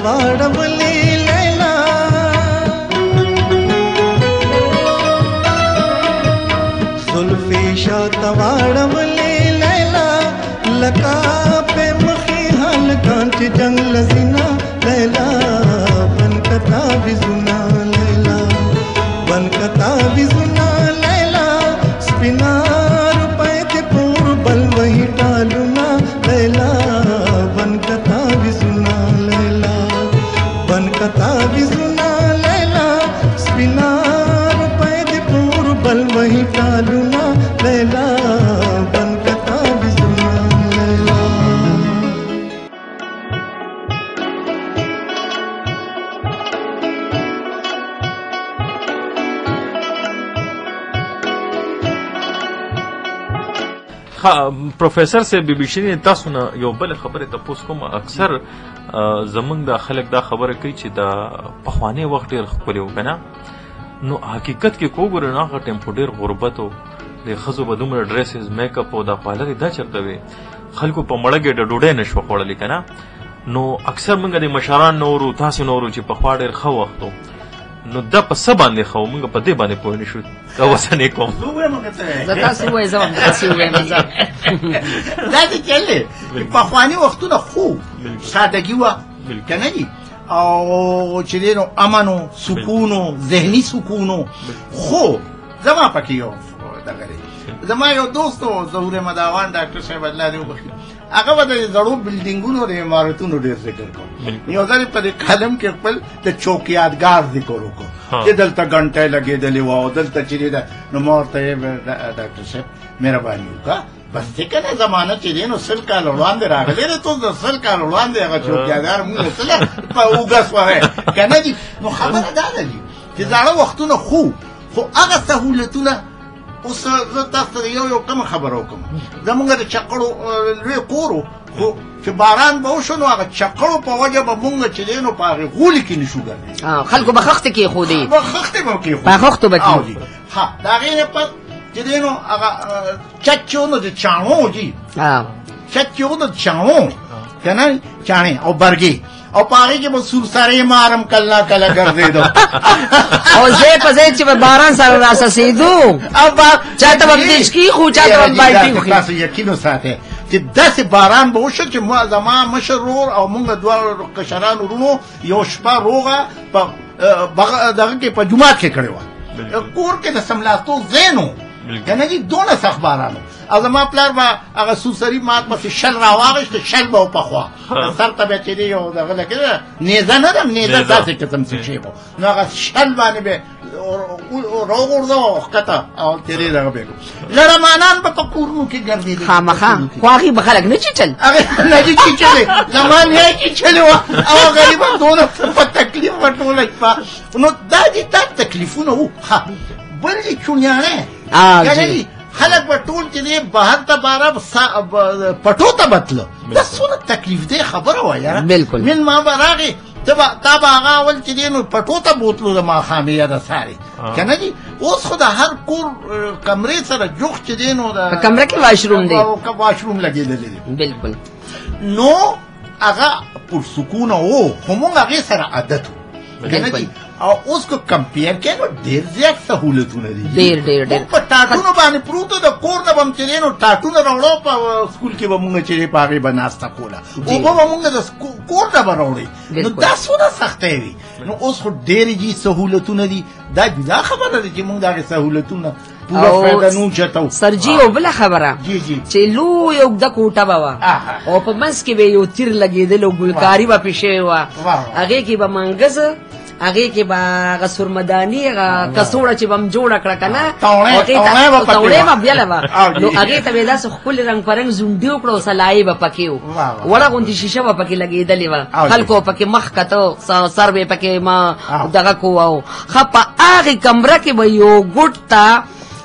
واړولې لیلا زلفې شاته واړولې لیلا لکه په مخې هلکان چې جنګ لزینا لیلا بن کتا وزنا لیلا بن کتا وزنا لیلا سپینا روپے دې پور بل وہی ټالونا لیلا بن کتا وزنا بن کتا وزنا لیلا سپینا روپے دی پور بل وہی ټالونا لیلا بن کتا وزنا لیلا پروفیسر سے بی بی شری تاسو نه یو بل خبره تاسو کوم اکثر زمونږ د خلک دا خبره کوي چې دا پخوانی وخت ډیر ښکلی و کنه نو حقیقت کې کوګور نه هغه ټیمپو ډیر غربت و د ښځو به دومره ډریسز میک اپ او دا پالرې دا چېرته وې خلکو په مړه کې د ډوډۍ نه شوه خوړلې که نه نو اکثر موږ د مشران نه اورو تاسو نه اورو چې پخوا ډېر ښه وخت و نو دا په څه باندې ښه و موږ په دې باندې پوه نه شو دا وسنې کوم زه تاسو ووایئ زه هم تاسې ووایم دا دې چلې پخواني وختونه خو سادګي وه که نه دي او چې دی نو امن و سکون و ذهني سکون و خو زما پکې یو دغه دی زما یو دوست و ظهور مداوان ډاکټر صاحب الله دې وبخښي هغه به د زړو بلډینګونو د عمارتونو ډېر ذکر کوم یو ځل په دې کالم کې خپل د چوک یادګار ذکر وکړو چې دلته ګنټۍ لګېدلې وه او دلته چې دی نو ما ورته ډاکټر صاحب مهرباني وکړه بس دی که نه زمانه چې دی نو سل کال وړاندې راغلی دی تو د سل کال وړاندې هغه چوک یادګار مونږ سله په اوږه سوری که نه دي نو خبره دا ده دي چې زاړه وختونه خو هغه سهولتونه اوس زه تاسو ته یو کومه خبره وکړم زمونږ د چکړو لوی کور و خو چې باران به وشو نو هغه چکړو په وجه به مونږ چې دی نو په هغې غولې کې نشو ګرځېدلی خلکو به خښتې کېښودې به خښتې به کېښودې په خښتو به کېښودې ها د هغې نه پس چې دی نو هغه چت چې و نو د چاڼو جي چت چې و نو د چاڼو که نه چاڼې او برګې او په هغې کې به سورسرې مارم کله کله ګرځېدو او ځای په ځای چې به باران سره راسسېدو چاته به دشکي خو چاته به بالټي وخي تاسو یقین وساتئ چې داسې باران به وشو چې زما مشر ورور او موږ دوه کشران ورونو یو شپه روغه په دغه کې په جومات کې کړې وه کور کې د سملاستو ځای نو که نه دي دونه سخت باران او زما پلار به هغه سورسري مات پسې شل راواغېشته شل به وپخوا سر ته به چې دی یو دغه لکه نیزه نه ده نیزه داسې قسم څه شی به نو هغه شل باندې به راوغورځوه او ښکته او تېرې دغه به لړمانان به په کورونو کې ګرځېدل خامخا خو هغې به خلک نه چیچل هغې نه دي چیچلې زمان یې چیچلې وه او غریبان دونه په تکلیف به ټوله شپه نو دا دي دا تکلیفونه وو بل دي چونیاڼی خلک به ټول چې دی بهر ته باره پټو ته بتله دا څونه تکلیف دی خبره وه یاره بلکل من ما به راغې تا به هغه اول چې دی نو پټو ته بوتلو د ماښامې یا د سارې که نه دي اوس خو د هر کور کمرې سره جوخت چې دی نو په کمره کې واشروم دی واشروم لګېدلی دی بلکل نو هغه پرسکونه و خو مونږ هغې سره عادت و که نه دي او اوس کو کمپیر کې نو ډېر زیات سهولتونه دي ډېر په ټاټونو باندې پروت د کور نه به م چې دی نو ټاټونه راوړو په سکول کې به مونږ چې دی په هغې به ناسته کوله اوبه به مونږ د کور نه به راوړې نو دا څونه سختۍ وي نو اوس خو ډېرې جي سهولتونه دي دا جدا خبره ده چې مونږ د هغې سهولتونه پورا فائدہ نو چتاو سرجی او بل خبره چې لو یو د کوټه بوا او په منځ کې به یو تیر لګیدل او ګلکاری به پښې وا هغه کې به منګز هغه کې با غسر مدانی کسوړه چې بم جوړ کړه کنه توړې ما بیا لوا نو هغه ته ودا خپل رنگ پرنګ زونډیو کړو سلای به پکیو وړه غونډي شیشه به پکې لګېدلې و خلکو پکې مخ کته سر به پکې ما دغه کوو خپه هغه کمره کې به یو ګټتا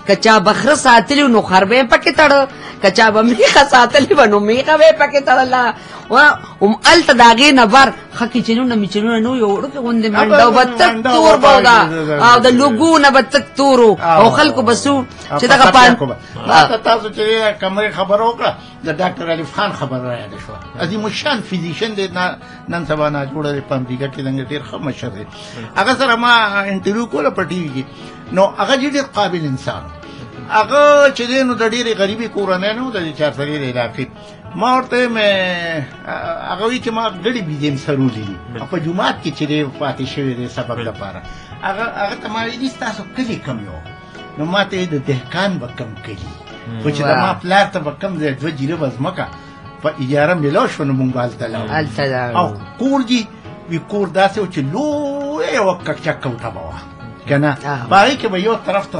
کچا بخره ساتلی نو خربه پکې تړ کچا بمیخه ساتلی و نو میخه به پکې تړلا الته داغې نه بر خکې چنونه میچنونه نو یو وړوکې غوندې منډه به تک تور به دا او د لوګو نه به تک تورو او خلکو به سو چې دغه تاسو چې کمرې خبره وکړه د ډاکټر الف خان خبر را یاد شو عظیم الشان فزیشن دی نن سبا نه جوړه په امریکا کې څنګه ډېر ښه مشر دی هغه سره ما انټرویو کوله په ټي وي کې نو هغه ډېر قابل انسان هغه چې دی نو د ډېرې غریبي کورنۍ نه و د چارسرې علاقې ما ورته هغه وایي چې ما ګډې بيزیم سرولي په جومات کې چې دی پاتې شوی دی سبب لپاره هغه ته ما ویلي ستاسو کلي کم یو نو ما ته د دهقان به کم کلي خو چې د ما پلار ته به کم دی 2 جریبه به ځمکه په اجاره میلاو شو نو مونږ به هلته لاړو او کور دي وي کور داسې و چې لویه یوه ککچه کوټه به وه که نه په هغې کې به یو طرف ته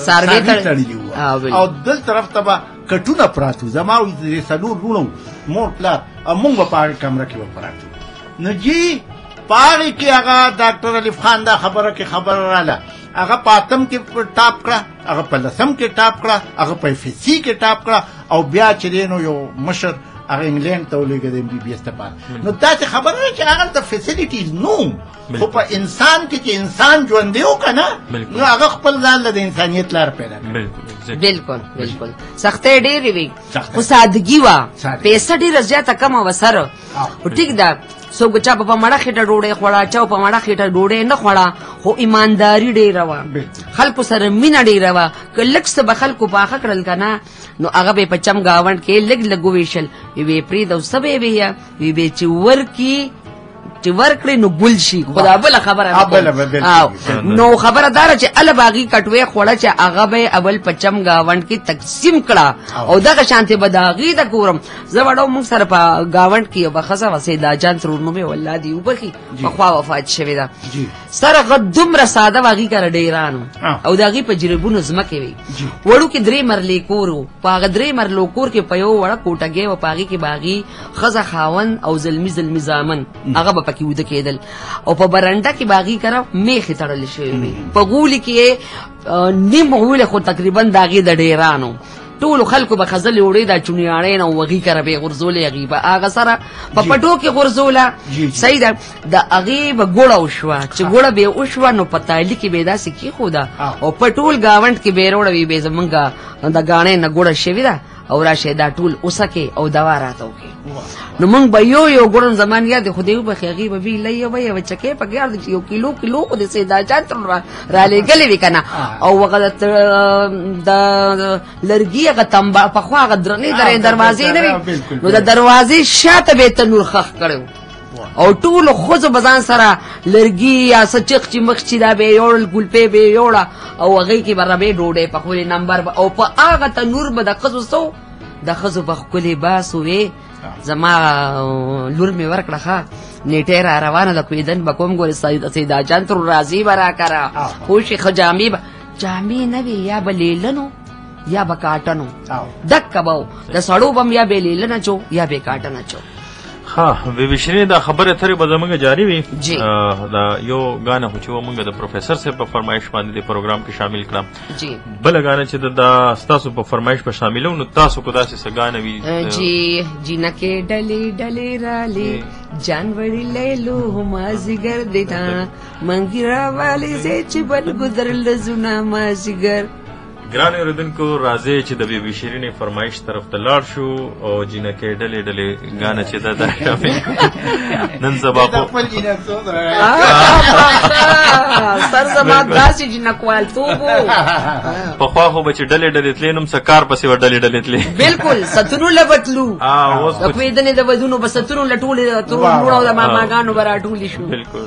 څاروي تړلي وو او دل طرف ته به کټونه پراته وو زما د 4 لوڼو مور پلار او مونږ به په هغې کمره کې به پراته وو نو جي په هغې کې هغه ډاکټر الف خان دا خبره کې خبره راله هغه په 8م کې ټاپ کړه هغه په 10م کې ټاپ کړه هغه په FSC کې ټاپ کړه او بیا چې دی نو یو مشر هغه انګلینډ ته ولېږه د MBBS لپاره نو داسې خبره ده چې هغه ته فیسیلیټیز نو خو په انسان کې چې انسان ژوندی و که نه نو هغه خپل ځان له د انسانیت لاره پیدا کړي بالکل بالکل سختۍ ډېرې وي خو سادګي وه پیسه ډېره زیاته کمه وه سره ټیک ده څوک چا په مړه خېټه ډوډۍ خوړه چا په مړه خېټه ډوډۍ نه خوړه خو ایمانداري ډېره وه خلکو سره مینه ډېره وه که لږ څه به خلکو پاخه کړل که نه نو هغه به یې په چم ګاونډ کې لږ لږ وویشل وی به یې پرېږدو څه به یې ویه وی به چې ورکي چې ورکړې نو ګل شي خو دا بله خبره نو خبره داره چې اله به هغې کټوۍ خوړه چې هغه به یې اول په چم ګاونډ کې تقسیم کړه او دغه شانتې به د هغې د کورم زه وړو موږ سره په ګاونډ کې یوه ښځه وه سیدا جان ترور نوم یې والله دې وبخي پخوا وفات شوې ده سره هغه دومره ساده وه هغې کره ډېرانو او د هغې په جریبونو ځمکې وې وړوکې 3 مرلې کور و په هغه 3 مرلو کور کې په یو وړه کوټګۍ وه په هغې کې به هغې ښځه خاوند او زلمي زلمي زامن هغه به پکې وده کېدل او په برنډه کې به هغې کره میخې تړلې شوې وې په غولي کې نیم غولې خو تقریبا د هغې د ډېرانو ټولو خلکو به خزلې وړې دا چونیاڼۍ نه و هغې کره به یې غورځولې هغې به هغه سره په پټو کې غورځوله صحیح ده د هغې به ګوړه وشوه چې ګوړه به یې وشوه نو په تالي کې به یې داسې کېښوده او په ټول ګاونډ کې به یې راوړه وي به یې زمونږ د ګاڼۍ نه ګوړه شوې ده او راشئ دا ټول وسکې او دوا راته وکړي نو موږ به یو ګوړم زمان یاد دی خو دې وبخښي هغې به وي لۍ به یوه چکې په ګار دی چې یو کیلو خو د سیدا جان تر رالېږلې وي که نه او هغه د لرګي هغه تمبا پخوا هغه درنې دروازې نه وي نو د دروازې شاته به یې تنور خښ کړی او ټولو ښځو به ځان سره لرګي یا څه چغچي مخچي دا به یې یوړل ګلپۍ به یې یوړه او هغې کې به ربې ډوډۍ پخولې نمبر به او په هغه تنور به د ښځو څه د ښځو به ښکلې باس وې زما لور مې ورکړه ښه نیټۍ را روانه ده کویدن به کوم ګورې سیدا جان تر راځي به راکره خوشې ښه جامې نه وې یا به لیلنو یا به کاټنو دکه به د سړو به م یا به لیلن اچو یا به کاټن اچو ها بیبي شیرین دا خبره اترې به زموږ جاري وي دا یو غانه خو چې موږ د پروفیسر صاحب په فرمایش باندې د پروګرام کې شامل کړم بله غانه چې دا ستاسو په فرمایش په شاملو نو تاسو کو داسې څه غانه وي جی جنکې ډلې ډلې رالې جانوري لیلو مازیګر دیتا منګي راوالې زه چې بل ګذرل زونه مازیګر ګران اوریدونکو راځئ چې د بیبي شیرینې فرمایش طرف ته لاړ شو او جینکې ډلې ډلې ګانه چې دا شامل نن سبا سر زما داسې جینکوالتوب پخوا خو به چې ډلې ډلې تلې نوم څه کار پسې به ډلې ډلې تلې بالکل ستونو له به تلو د کویدنې د ودونو به ستونو له ټولې ترور او د ماماګانو به راټولې شو بالکل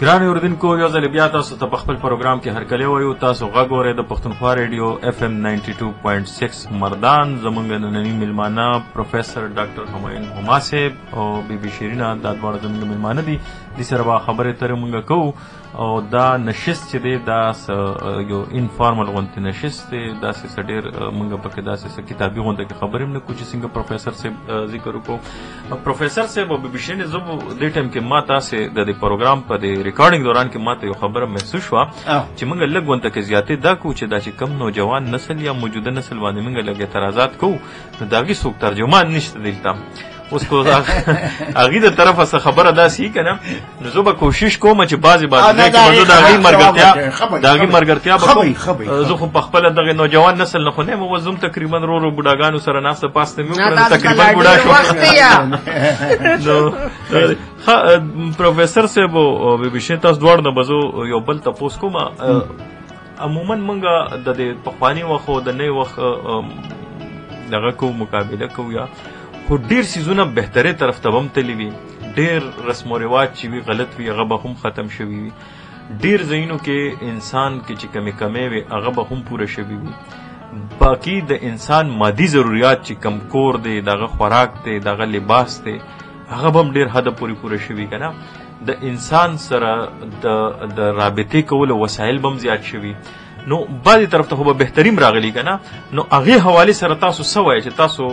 ګران اوریدونکو یو ځل بیا تاسو ته په خپل پروګرام کې هرکلی وایو. تاسو غږ اورئ د پښتونخوا ریډیو FM 92.6 مردان. زموږ ننني میلمانه پروفیسر ډاکټر همایون هما صاحب او بی بی شیرینه دا دواړه زموږ میلمانه دي. دې سره به خبرې اترې موږ کوو او دا نشست چې دی دا یو انفارمل غونډې نشست دی. داسې څه ډېر موږ پکې داسې څه کتابي غونډه کې خبرې هم نه کوو چې څنګه پروفیسر صاحب ذکر وکړو. پروفیسر صاحب او بی بی شیرینه زه دې ټایم کې ما تاسې د دې پروګرام په دې ریکارډینګ دوران کې ماته یو خبره محسوس شوه چې موږ لږ غونډه کې زیاتې دا کوو چې دا چې کم نوجوان نسل یا موجوده نسل باندې موږ لږ اعتراضات کوو نو د هغې څوک ترجمان نشته دلته. اوس کو هغې د طرفه څه خبره داسې که نه نو زه به کوشش کوم چې بعضې ځای کې به زه د هغې ملګرتیا به کوم. زه خو په خپله دغې نوجوان نسل نه خو نه یم. اوس زه هم تقریبا رو بوډاګانو سره ناسته پاسته مې وکړه تقریبا بوډا شوم. پروفیسر صاحب او بی بی شیرینه تاسو دواړو نه به زه یو بل تپوس کوم. عموما موږ د دې پخواني وخت او د نوي وخت دغه کوو مقابله کوو یا خو ډېر څیزونه بهترې طرف ته به هم تللي وي. ډېر رسم و رواج چې وي غلط وي هغه به هم ختم شوي وي. ډېر ځایونو کې انسان کې چې کمې وي هغه به هم پوره شوي وي. باقي د انسان مادي ضروریات چې کم کور دی دغه خوراک دی دغه لباس دی هغه به هم ډېر حده پورې پوره شوي که نه. د انسان سره د رابطې کولو وسایل به هم زیات شوي. نو بعضې طرف ته خو به بهتریم راغلي که نه. نو هغې حوالې سره تاسو څه وایئ چې تاسو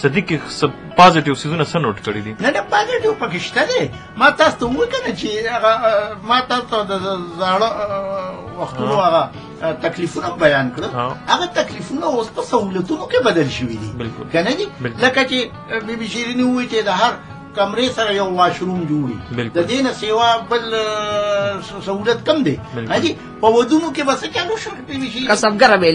صدیق کې څه پازیټیو څیزونه څه نوټ کړي دي؟ نه پازیټیو پکې شته دی. ما تاسو ته ووایي که نه چې هغه ما تاسو ته د زاړه وختونو هغه تکلیفونه بیان کړل. هغه تکلیفونه اوس په سهولتونو کې بدل شوي دي که نه دي. لکه چې بی بی شیرینې ووایي چې د هر کمرې سره یو واشروم جوړي د دې نه سیوا بل سہولت کم دی. په ودونو کې به څه چالو شو کسبګره به یې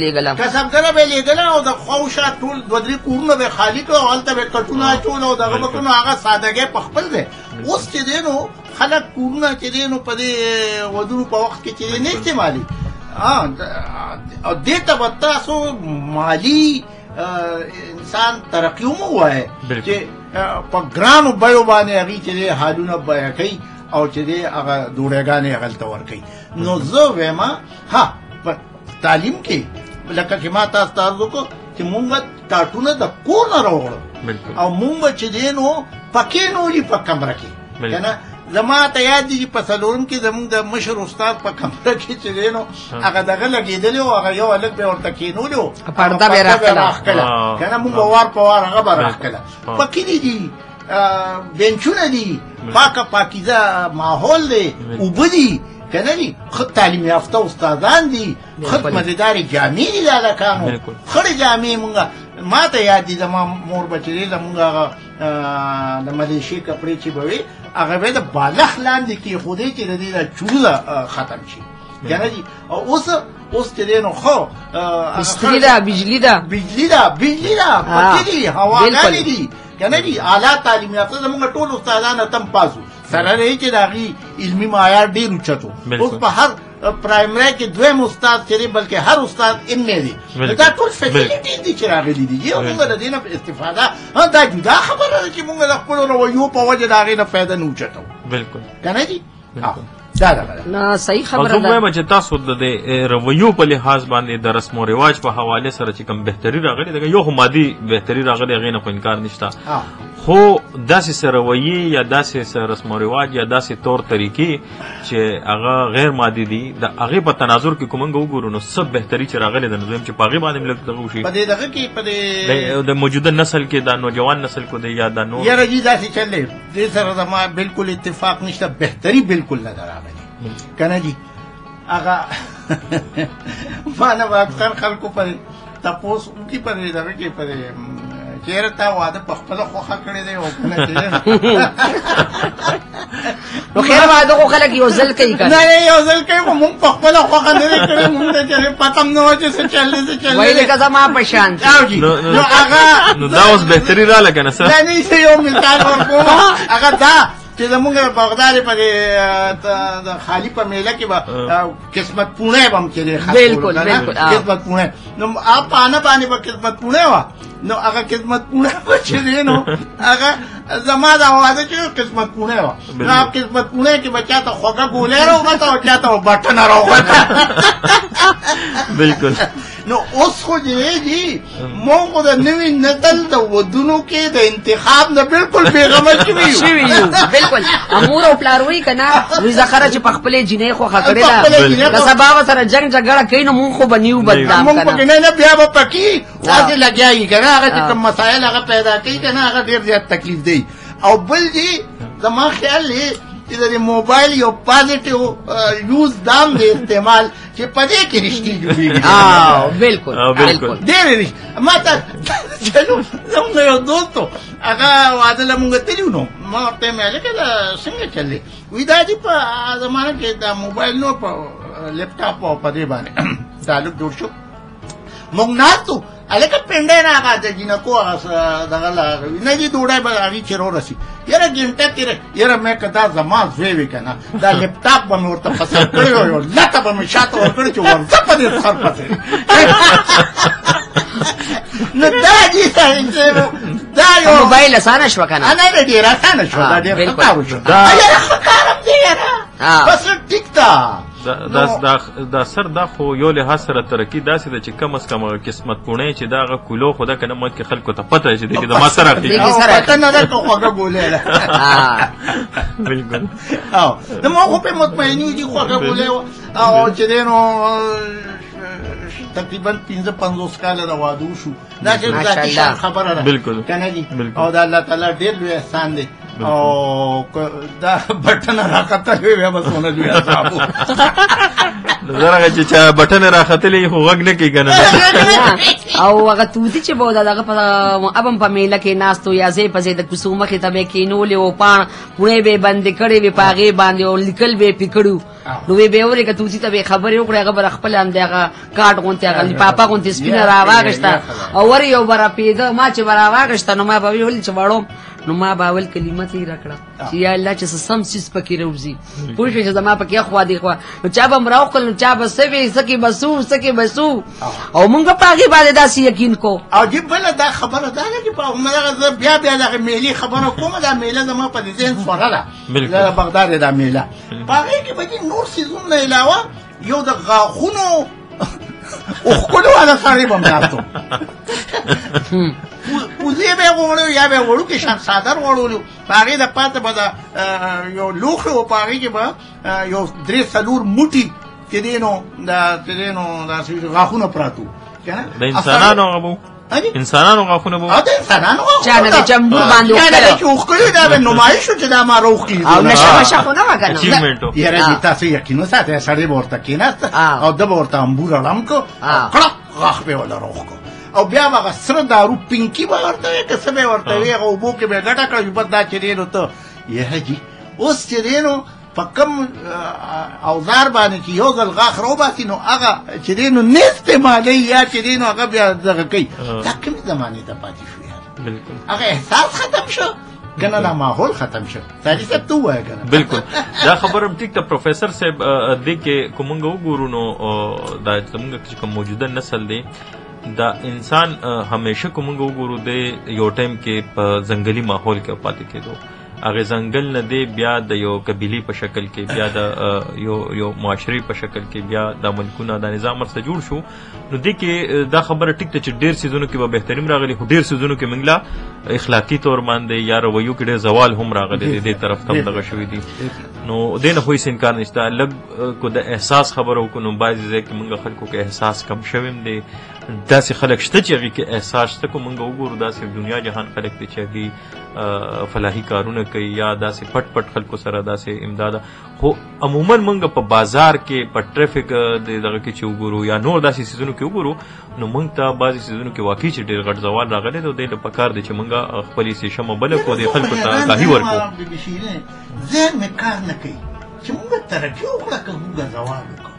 لېږله او د خواوشا ټول دوه درې کورونه به یې خالي کړه او هلته به یې کټونه اچول او دغه به کړو. هغه سادګۍ په خپل دی. اوس چې دی نو خلک کورونه چې دی نو په دې ودونو په وخت کې چې دی نه استعمالي او دې ته به تاسو مالي انسان ترقي هم ووایه چې په ګرانو بیو باندې هغې چې دی حالونه بیه کوي او چې دی هغه ډوډۍ هغلته ورکوي. نو زه وایم ها په تعلیم کې لکه چې ما تاسو ته عرض وکړو چې مونږ ټاټونه د کور نه راوړو او مونږ به چې دی نو پکې نولي په کمره کې که نه. زما ته یاد دي چې په څلورم کې زمونږ د مشر استاد په کمره کې چې دی نو هغه دغه لګېدلی و هغه یو هلک به ورته کېنولي و پرده به یې راښکله که نه مونږ به وار په وار هغه به راښکله. پکې دي بینچونه دي پاکیزه ماحول دی اوبه دي که نه دي ښه تعلیم یافته استادان دي ښه مزېدارې جامې دي د هلکانو خړې جامې مونږ ما ته یاد دي زما مور به چې دی زمونږ هغه د ملیشې کپړې چې به وي هغه به د بالښت لاندې کېښودی چې د دې د چوله ختم شي که نه دي. اوس چې دی نو ښه بجلي ده پکې دي هواګانې دي که نه دي. اعلی تعلیم یافته زمونږ ټول استادان اتم پاسو سره دی چې د هغې علمي معیار ډېر اوچت و. اوس په هر پرایمري کې دویم استاد چې دی بلکې هر استاد MA دی. دا ټول فیسیلیټیز دي چې راغلي دي یو مونږ د دې نه استفاده دا جدا خبره ده چې مونږ د خپلو رویو په وجه د هغې نه فایده نه اوچته و که نه دي. نه صحیح خبره ده. زه وایم چې تاسو د رویو په لحاظ باندې د رسم و رواج په حواله سره چې کوم بهتري راغلي دغه یو خو مادي بهتري راغلي هغې نه خو انکار نشته. خو داسې څه رویې یا داسې څه رسم و رواج یا داسې طور طریقې چې هغه غیر مادي دي د هغې په تناظر کې که موږ وګورو نو څه بهتري چې راغلې ده نو دویم چې په هغې باندې لږ دغه وشي په دې دغه کې په د موجوده نسل کې دا نوجوان نسل کو دی یا دا نور یاره جي داسې چل دی دې سره زما بالکل اتفاق نشته. بهتري بالکل نه ده راغلې که نه دي. هغه ما نه به اکثر خلکو پرې تپوس وکړي په دې دغه کې په چېرې تا واده په خپله خوښه کړی دی او که نه نو خیر واده خو خلک یو ځل کوي که نه یو ځل کوي خو مونږ په خپله خوښه نه دی کړی. مونږ ته چې پته هم نه وه چې څه چل دی څه چل دی وایي لکه زما په شان نو هغه نو دا اوس بهتري راله که نه څه دا نه یو مثال ورکوم هغه دا چې زمونږ بغداد په خالی په میله کې به قسمت پونه به هم چې بالکل بالکل قسمت پونه نو آپ پانه باندې به قسمت پونه وه نو هغه قسمت پونه به چې دی نو هغه زما د اوازه چې قسمت پونه وه نو هغه قسمت پونه کې به چاته خوږه ګولۍ راوغته او چاته به بټنه راوغته بالکل نو اوس خو جی مونږ خو د نوي نسل د ودونو کې د انتخاب نه بالکل بېغمه شوي یو بالکل امور او پلار وایي که نه وایي زخره چې په خپلې جینۍ خوښه کړې ده که سبا به سره جنګ جګړه کوي نو مونږ خو به نیو بدنام مونږ پکې نه بیا به پکې داسې لګیا یي که نه هغه چې کوم مسایل هغه پیدا کوي که نه هغه ډېر زیات تکلیف دی او بل جی زما خیال دی چې د موبایل یو پازیټیو یوز دام دی استعمال چې په دې کې رښتې جوړېږي بالکل بالکل ډېرې رښتې ما ته زموږ یو دوست و هغه واده له مونږ تللي نو ما ورته ویل هلکه دا څنګه چل دی وایي دا چې په زمانه کې دا موبایل نو په لیپټاپ او په دې باندې تعلق جوړ شو مونږ ناست وو هلکه پنډی نه هغه د جینکو هغه دغه نه دي ډوډۍ به هغې چې رارسي یاره ګنټه تېره یاره مې که دا زما زوی وي که نه دا لیپټاپ به مې ورته پسې کړی وی یو لته به مې شاته ورکړی چې ورځه په دې سر پسې نو دا جي دا یو موبایل اسانه شوه که نه نه نه ډېر اسانه شوه دا ډېر ښه کار وشو یاره ښه کار هم دی یاره بس ټیک ده دا سر دا خو یو لحاظ سره ترقي داسې ده چې کم از کم قسمت پوڼۍ چې دا هغه کولو خو ده که نه مخکې خلکو ته پته چې دی کې د ما سره اخلي پته نه ده که خوږه ګولۍ ده بالکل د ما خو پرې مطمئني وو چې خوږه ګولۍ وه او چې دی نو تقریبا 15-50 کاله د واده وشو دا چې ذاتي شان خبره ده که نه دي او د الله تعالی ډېر لوی احسان دی او دا بټنه راختلې وي به څونه لوی عذاب و زرغه چې چا بټنه راختلې خو غږ نه کوي که نه او هغه توتي چې به دغه په ابم په میله کې ناست و یا ځای په ځای د کوڅو مخې ته به یې کېنولې وو پوڼۍ به یې بندې کړې وې په هغې باندې او لیکل به یې پې کړي وو نو وی به اورې که توتي ته به یې خبرې وکړې هغه به خپل همدې هغه کاټ غوندې هغه لفافه غوندې سپینه راواغېسته او ور یو به راپېده ما چې به راواغېسته نو ما به ویل چې وړم نو ما به اول کلمه تېره کړه چې یا الله چې څه سم څیز پکې راوځي پوه شوې چې زما پکې خوا دې خوا نو چا به م راوکړل نو چا به څه وي څه کې بسو څه کې بسو او مونږ په هغې باندې داسې یقین کو او جی بله دا خبره دا ده چې په همدغه زه بیا دغه میلې خبره کوم دا میله زما په دې ذهن سوړه ده د بغداد دا میله په هغې کې به نور څیزونه نه علاوه یو د غاښونو اوښکلو والا سړی به م ناست وزې به یې غوړو یا به یې وړوکې شان څادر غوړولو په هغې د پاته به د یو لوښی و په هغې کې به یو 3-4 موټي چې دی نو داسې غاښونه پراته وو که نه د انسانانو هغه به انسانانو غاښونه به د انسانانو چا نه د چمبور باندې چې اوښکلي دا به نمایش و چې دا ما راوښکلي او نشه مشه خو نه وه که اچیومنټ و یاره جي تاسو یقین وساتئ سړی به ورته کېناسته او ده به ورته امبوره ړم کړ او کړک غاښ به یې وله راوښکړ او بیا به هغه سره دارو پینکي به ورته وې که څه به یې ورته وې هغه اوبو کې به یې ګټه کړه بس دا چې دی نو ته یه جي اوس چې دی نو په کوم اوزار باندې چې یو ځل غاښ راوباسي نو هغه چې دی نو نه استعمالوي یا چې دی نو هغه بیا دغه کوي دا کومې زمانې ته پاتې شو یاره هغه احساس ختم شو که نه دا ماحول ختم شو سادي صاحب ته ووایه که نه بالکل دا خبره ټیک ده پروفیسر صاحب دې کې که مونږ وګورو نو دا زمونږ چې کوم موجوده نسل دی دا انسان همیشه که مونږ وګورو د یو ټایم کې په ځنګلي ماحول کې پاتې کېدو هغه ځنګل نه دی بیا د یو قبیلې په شکل کې بیا د یو معاشرې په شکل کې بیا د ملکونه دا نظام ورسره جوړ شو نو دې کې دا خبره ټیک ده چې ډېر څیزونو کې به بهترین راغلی خو ډېر څیزونو کې موږ لا اخلاقي طور باندې یا رویو کې ډېر زوال هم راغلی دی دې طرف ته هم دغه شوي دي نو دې نه خو هېڅ انکار نشته لږ کو د احساس خبره وکړو نو بعضې ځای کې موږ خلکو کې احساس کم شوی هم دی داسې خلک شته چې هغې کې احساس شته که موږ وګورو داسې دنیا جهان خلک دی چې هغې فلاحي کارونه کوي یا داسې پټ پټ خلکو سره داسې امداده خو عموما موږ په بازار کې په ټریفک دغه کې چې وګورو یا نور داسې څیزونو کې وګورو نو موږ ته بعضې څیزونو کې واقعي چې ډېر غټ زوال راغلی دی او دې له پکار دی چې موږ خپلې سیشه مبله کړو دې خلکو ته آګاهي ورکړو ذهن مې کار نه کوي چې موږ ترقي وکړه که موږ زوال وکړو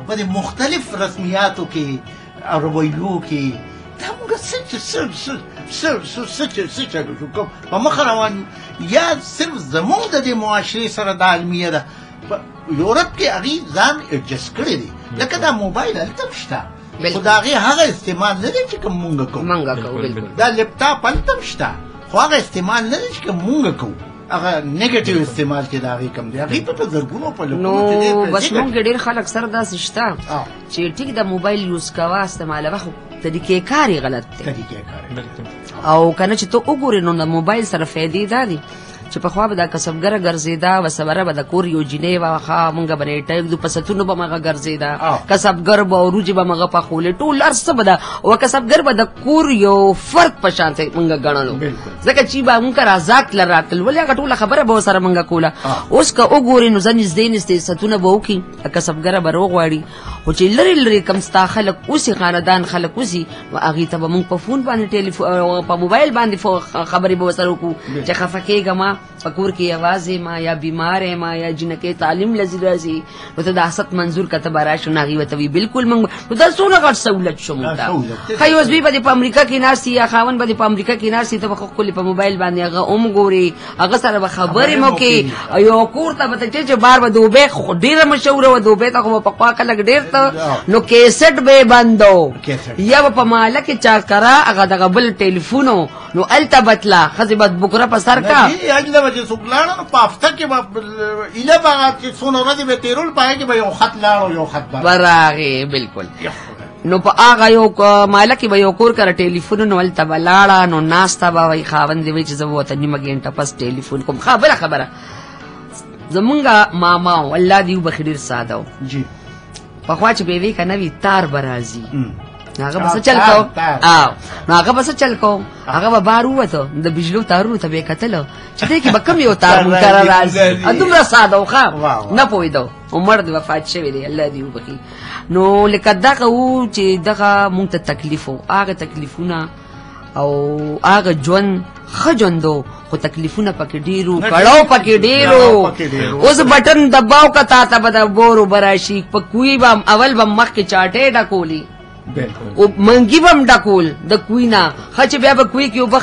په دې مختلف رسمیاتو کې رویو کې دا موږ څه چلو شو کوم په مخ روان یا صرف زموږ د دې معاشرې سره دا المیه ده په یورپ کې هغې ځان ایډجسټ کړی دی لکه دا موبایل هلته هم شته خو د هغې هغه استعمال نه دی چې کوم مونږ کوو دا لپټاپ هلته هم شته خو هغه استعمال نه دی چې کوم مونږ کوو هغه نیگیټیو استعمال چې د هغې کم دی هغې په زرګونو په لکونو بس مونږ ډېر خلک سره داسې شته چې ټیک د موبایل یوز کوه استعمالوه خو طریقې کار یې غلط دی او که نه چې ته وګورې نو د موبایل سره فایدې دا دي چې پخوا به دا کسبګره ګرځېده وسوره به د کور یو جینۍ وه ښه مونږ به نیټه ږدو په ستونو به مغه ګرځېده کسبګر به وروجې به مغه پخولې ټول هر څه به ده او کسبګر به د کور یو فرد په شانته مونږ ګڼلو ځکه چې به مونږ رازاک له راتلل ولې هغه ټوله خبره به ورسره مونږ کوله اوس که وګورې نو زه نږدې نږدې ستونه به وکړي کسبګره به روغواړي خو چې لرې لرې کم ستا خلک اوسي خاندان خلک اوسي نو هغې ته به مونږ په فون باندې په موبایل باندې خبرې به ورسره وکړو چې خفه کېږه ما په کور کې یوازې ما یا بیمار ما یا جنکې تعلیم لزی راځي نو ته د حسد منظور که ته به راشو نو هغې ورته وي بلکل مونږ نو دا څونه غټ سهولت شو مونږ ته ښایي اوس دوی به دې په امریکا کې ناست یا خاوند به دې په امریکا کې ناست ته به ښکلې په موبایل باندې هغه ګوري هغه سره به خبرې مو کوي یو کور ته به ته چې بار به دوبۍ خو ډېره مشهوره وه دوبۍ ته خو به پخوا خلک ډېر ته نو کیسټ به یې بندو یا به په محله کې چا کره هغه دغه بل ټلیفونو نو هلته به تله ښځې به بوکره په سر کا چې څوک لاړه نو په هفته کې به ایله به هغه چې څونه ورځې به تېرول په هغې کې به یو خط لاړ یو خط براغې بلکل نو په هغه یو محله کې به یو کور کره ټلیفون نو هلته به لاړه نو ناسته به وایي خاوند دې وایي چې زه به ورته نیمه ګنټه پس ټلیفون کوم بله خبره زمونږ ماما و الله دې وبخي ډېر ساده و پخوا چې به یې وی که نه وي تار به راځي نو هغه به څه چل کو نو هغه به څه چل کو هغه به بار ووته د بجلو تارونو ته به یې کتله چې دې کې به کوم یو تار مونږ کره راځي دومره ساده و ښه نه پوهېده عمر دې وفات شوی دی الله دې وبخي نو لکه دغه و چې دغه مونږ ته تکلیف و هغه تکلیفونه او هغه ژوند ښه ژوند و خو تکلیفونه پکې ډېر و کړاو پکې ډېر و اوس بټن دباو که تا ته به د بور اوبه راشي په کوی به اول به مخکې چاټې ډکولې منګي به م ډکول د کوی نه ښه چې بیا به کوی کې اوبه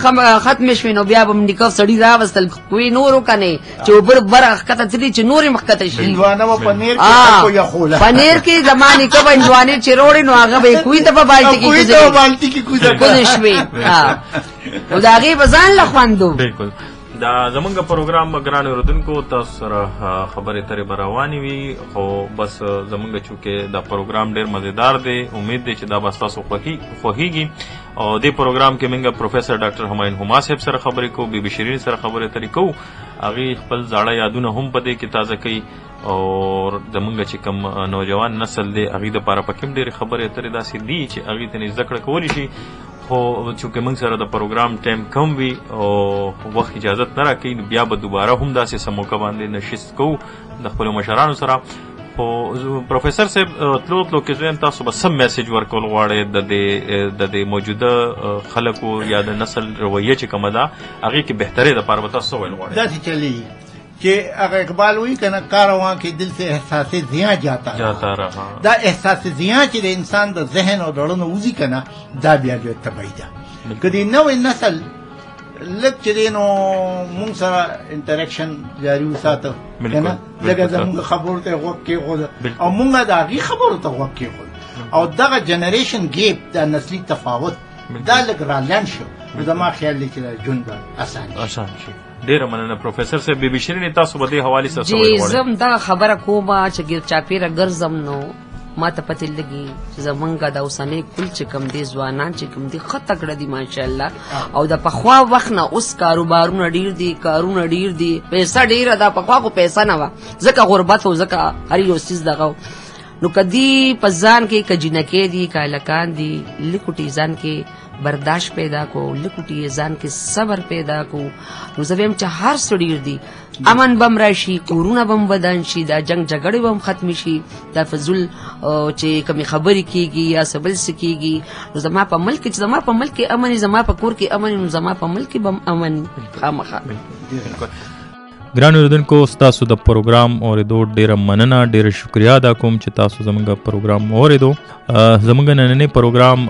ختمې شوې نو بیا به م نیکه سړي راوستل کوی نور وکنې چې اوبه بره ښکته تلي چې نورې مښکته شي پنیر کې زما نیکه به هندوانې چې روړې نو هغه به یې کوی ته په بالټي کې کوزې شوې نو د هغې به ځان له خوند و دا زمونږ پروګرام ګران اورېدونکو تاسو سره خبرې اترې به روانې وي خو بس زمونږ چونکې دا پروګرام ډېر مزیدار دی امید دی چې دا به ستاسو خوښیږي او دې پروګرام کې موږ پروفیسر ډاکټر همایون هما صاحب سره خبرې کوو بیبي شیرین سره خبرې اترې کوو هغې خپل زاړه یادونه هم په دې کې تازه کوي او زمونږ چې کوم نوجوان نسل دی هغې دپاره پکې هم ډېرې خبرې اترې داسې دي چې هغې ته زده کړه کولی شي خو چونکې موږ سره د پروګرام ټایم کم وي او وخت اجازت نه راکوي بیا به دوباره هم داسې څه موقع باندې نشست کوو د خپلو مشرانو سره خو پروفیسر صاحب تلو کې زه یم تاسو به څه میسیج ورکول غواړئ د دې موجوده خلکو یا د نسل رویه چې کومه ده هغې کې بهترۍ دپاره به تاسو څه ویل غواړئ داسې چلېږي کہ اگر اقبال ہوئی کہ کارواں کے دل سے احساس زیاں جاتا رہا دا احساس زیاں چې د انسان د ذهن او دړونو وزي کنه دا بیا د تبعی ده کدی نوې نسل لږ چې دی نو مونږ سره انټریکشن جاري وساته کنه لکه زمونږ خبرو ته غوږ کېښود او مونږ د هغې خبرو ته غوږ کېښود او دغه جنریشن ګیپ دا نسلي تفاوت دا لږ رالاند شو نو زما خیال دی چې دا ژوند به اسان شي ډیره مننه پروفیسر صاحب بیبي شیرین تاسو به دې حوالې سره جی زم دا خبره کومه چې ګیر چاپیره ګرځم نو ما ته پته لګي چې زمونږ د اوسنۍ کل چې کوم دي ځوانان چې کوم دي ښه تکړه دي ماشاءالله او د پخوا وخت نه اوس کاروبارونه ډېر دي کارونه ډېر دي پیسه ډېره ده پخوا خو پیسه نه وه ځکه غربت و ځکه هر یو څیز دغه نو که دي په ځان کې که جینکې دي که هلکان دي لکوټي ځان کې برداشت پیدا کو لکوټي ځان کې صبر پیدا کو نو زه ویم چې هر څه ډېر دي امن بم راشي کورونه بم ودان شي دا جنگ جګړې بم ختم شي دا فضول چې کومې خبرې کېږي یا څه بل څه کېږي نو زما په ملک کې چې زما په ملک کې امن زما په کور کې امن نو زما په ملک کې بم امن خامخا ګران اوریدونکو ستاسو د پروګرام اوریدو ډیره مننه، ډیره شکریا ادا کوم چې تاسو زموږ پروګرام اوریدو. زموږ نننی پروګرام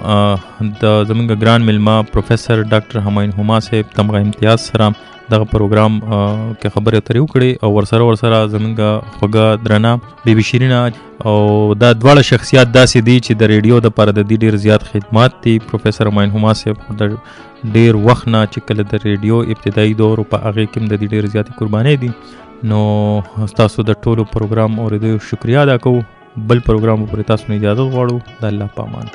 د زموږ ګران ملما پروفیسر ډاکټر همایون هما صاحب تمغه امتیاز سره دغه پروګرام کې خبرې اترې وکړې او ورسره زموږ خوږه درنه بیبي شیرینه او دا دواړه شخصیات داسې دي چې د ریډیو د پاره د دې ډیر زیات خدمات دي. پروفیسر همایون هما صاحب د ډیر وخت نه چې کله د ریډیو ابتدایي دور په هغه کې د دې ډیر زیاتې قربانۍ دي. نو تاسو د ټولو پروګرام اوریدو شکریا ادا کوو. بل پروګرام پورې تاسو نه اجازه غواړو. د الله پامان.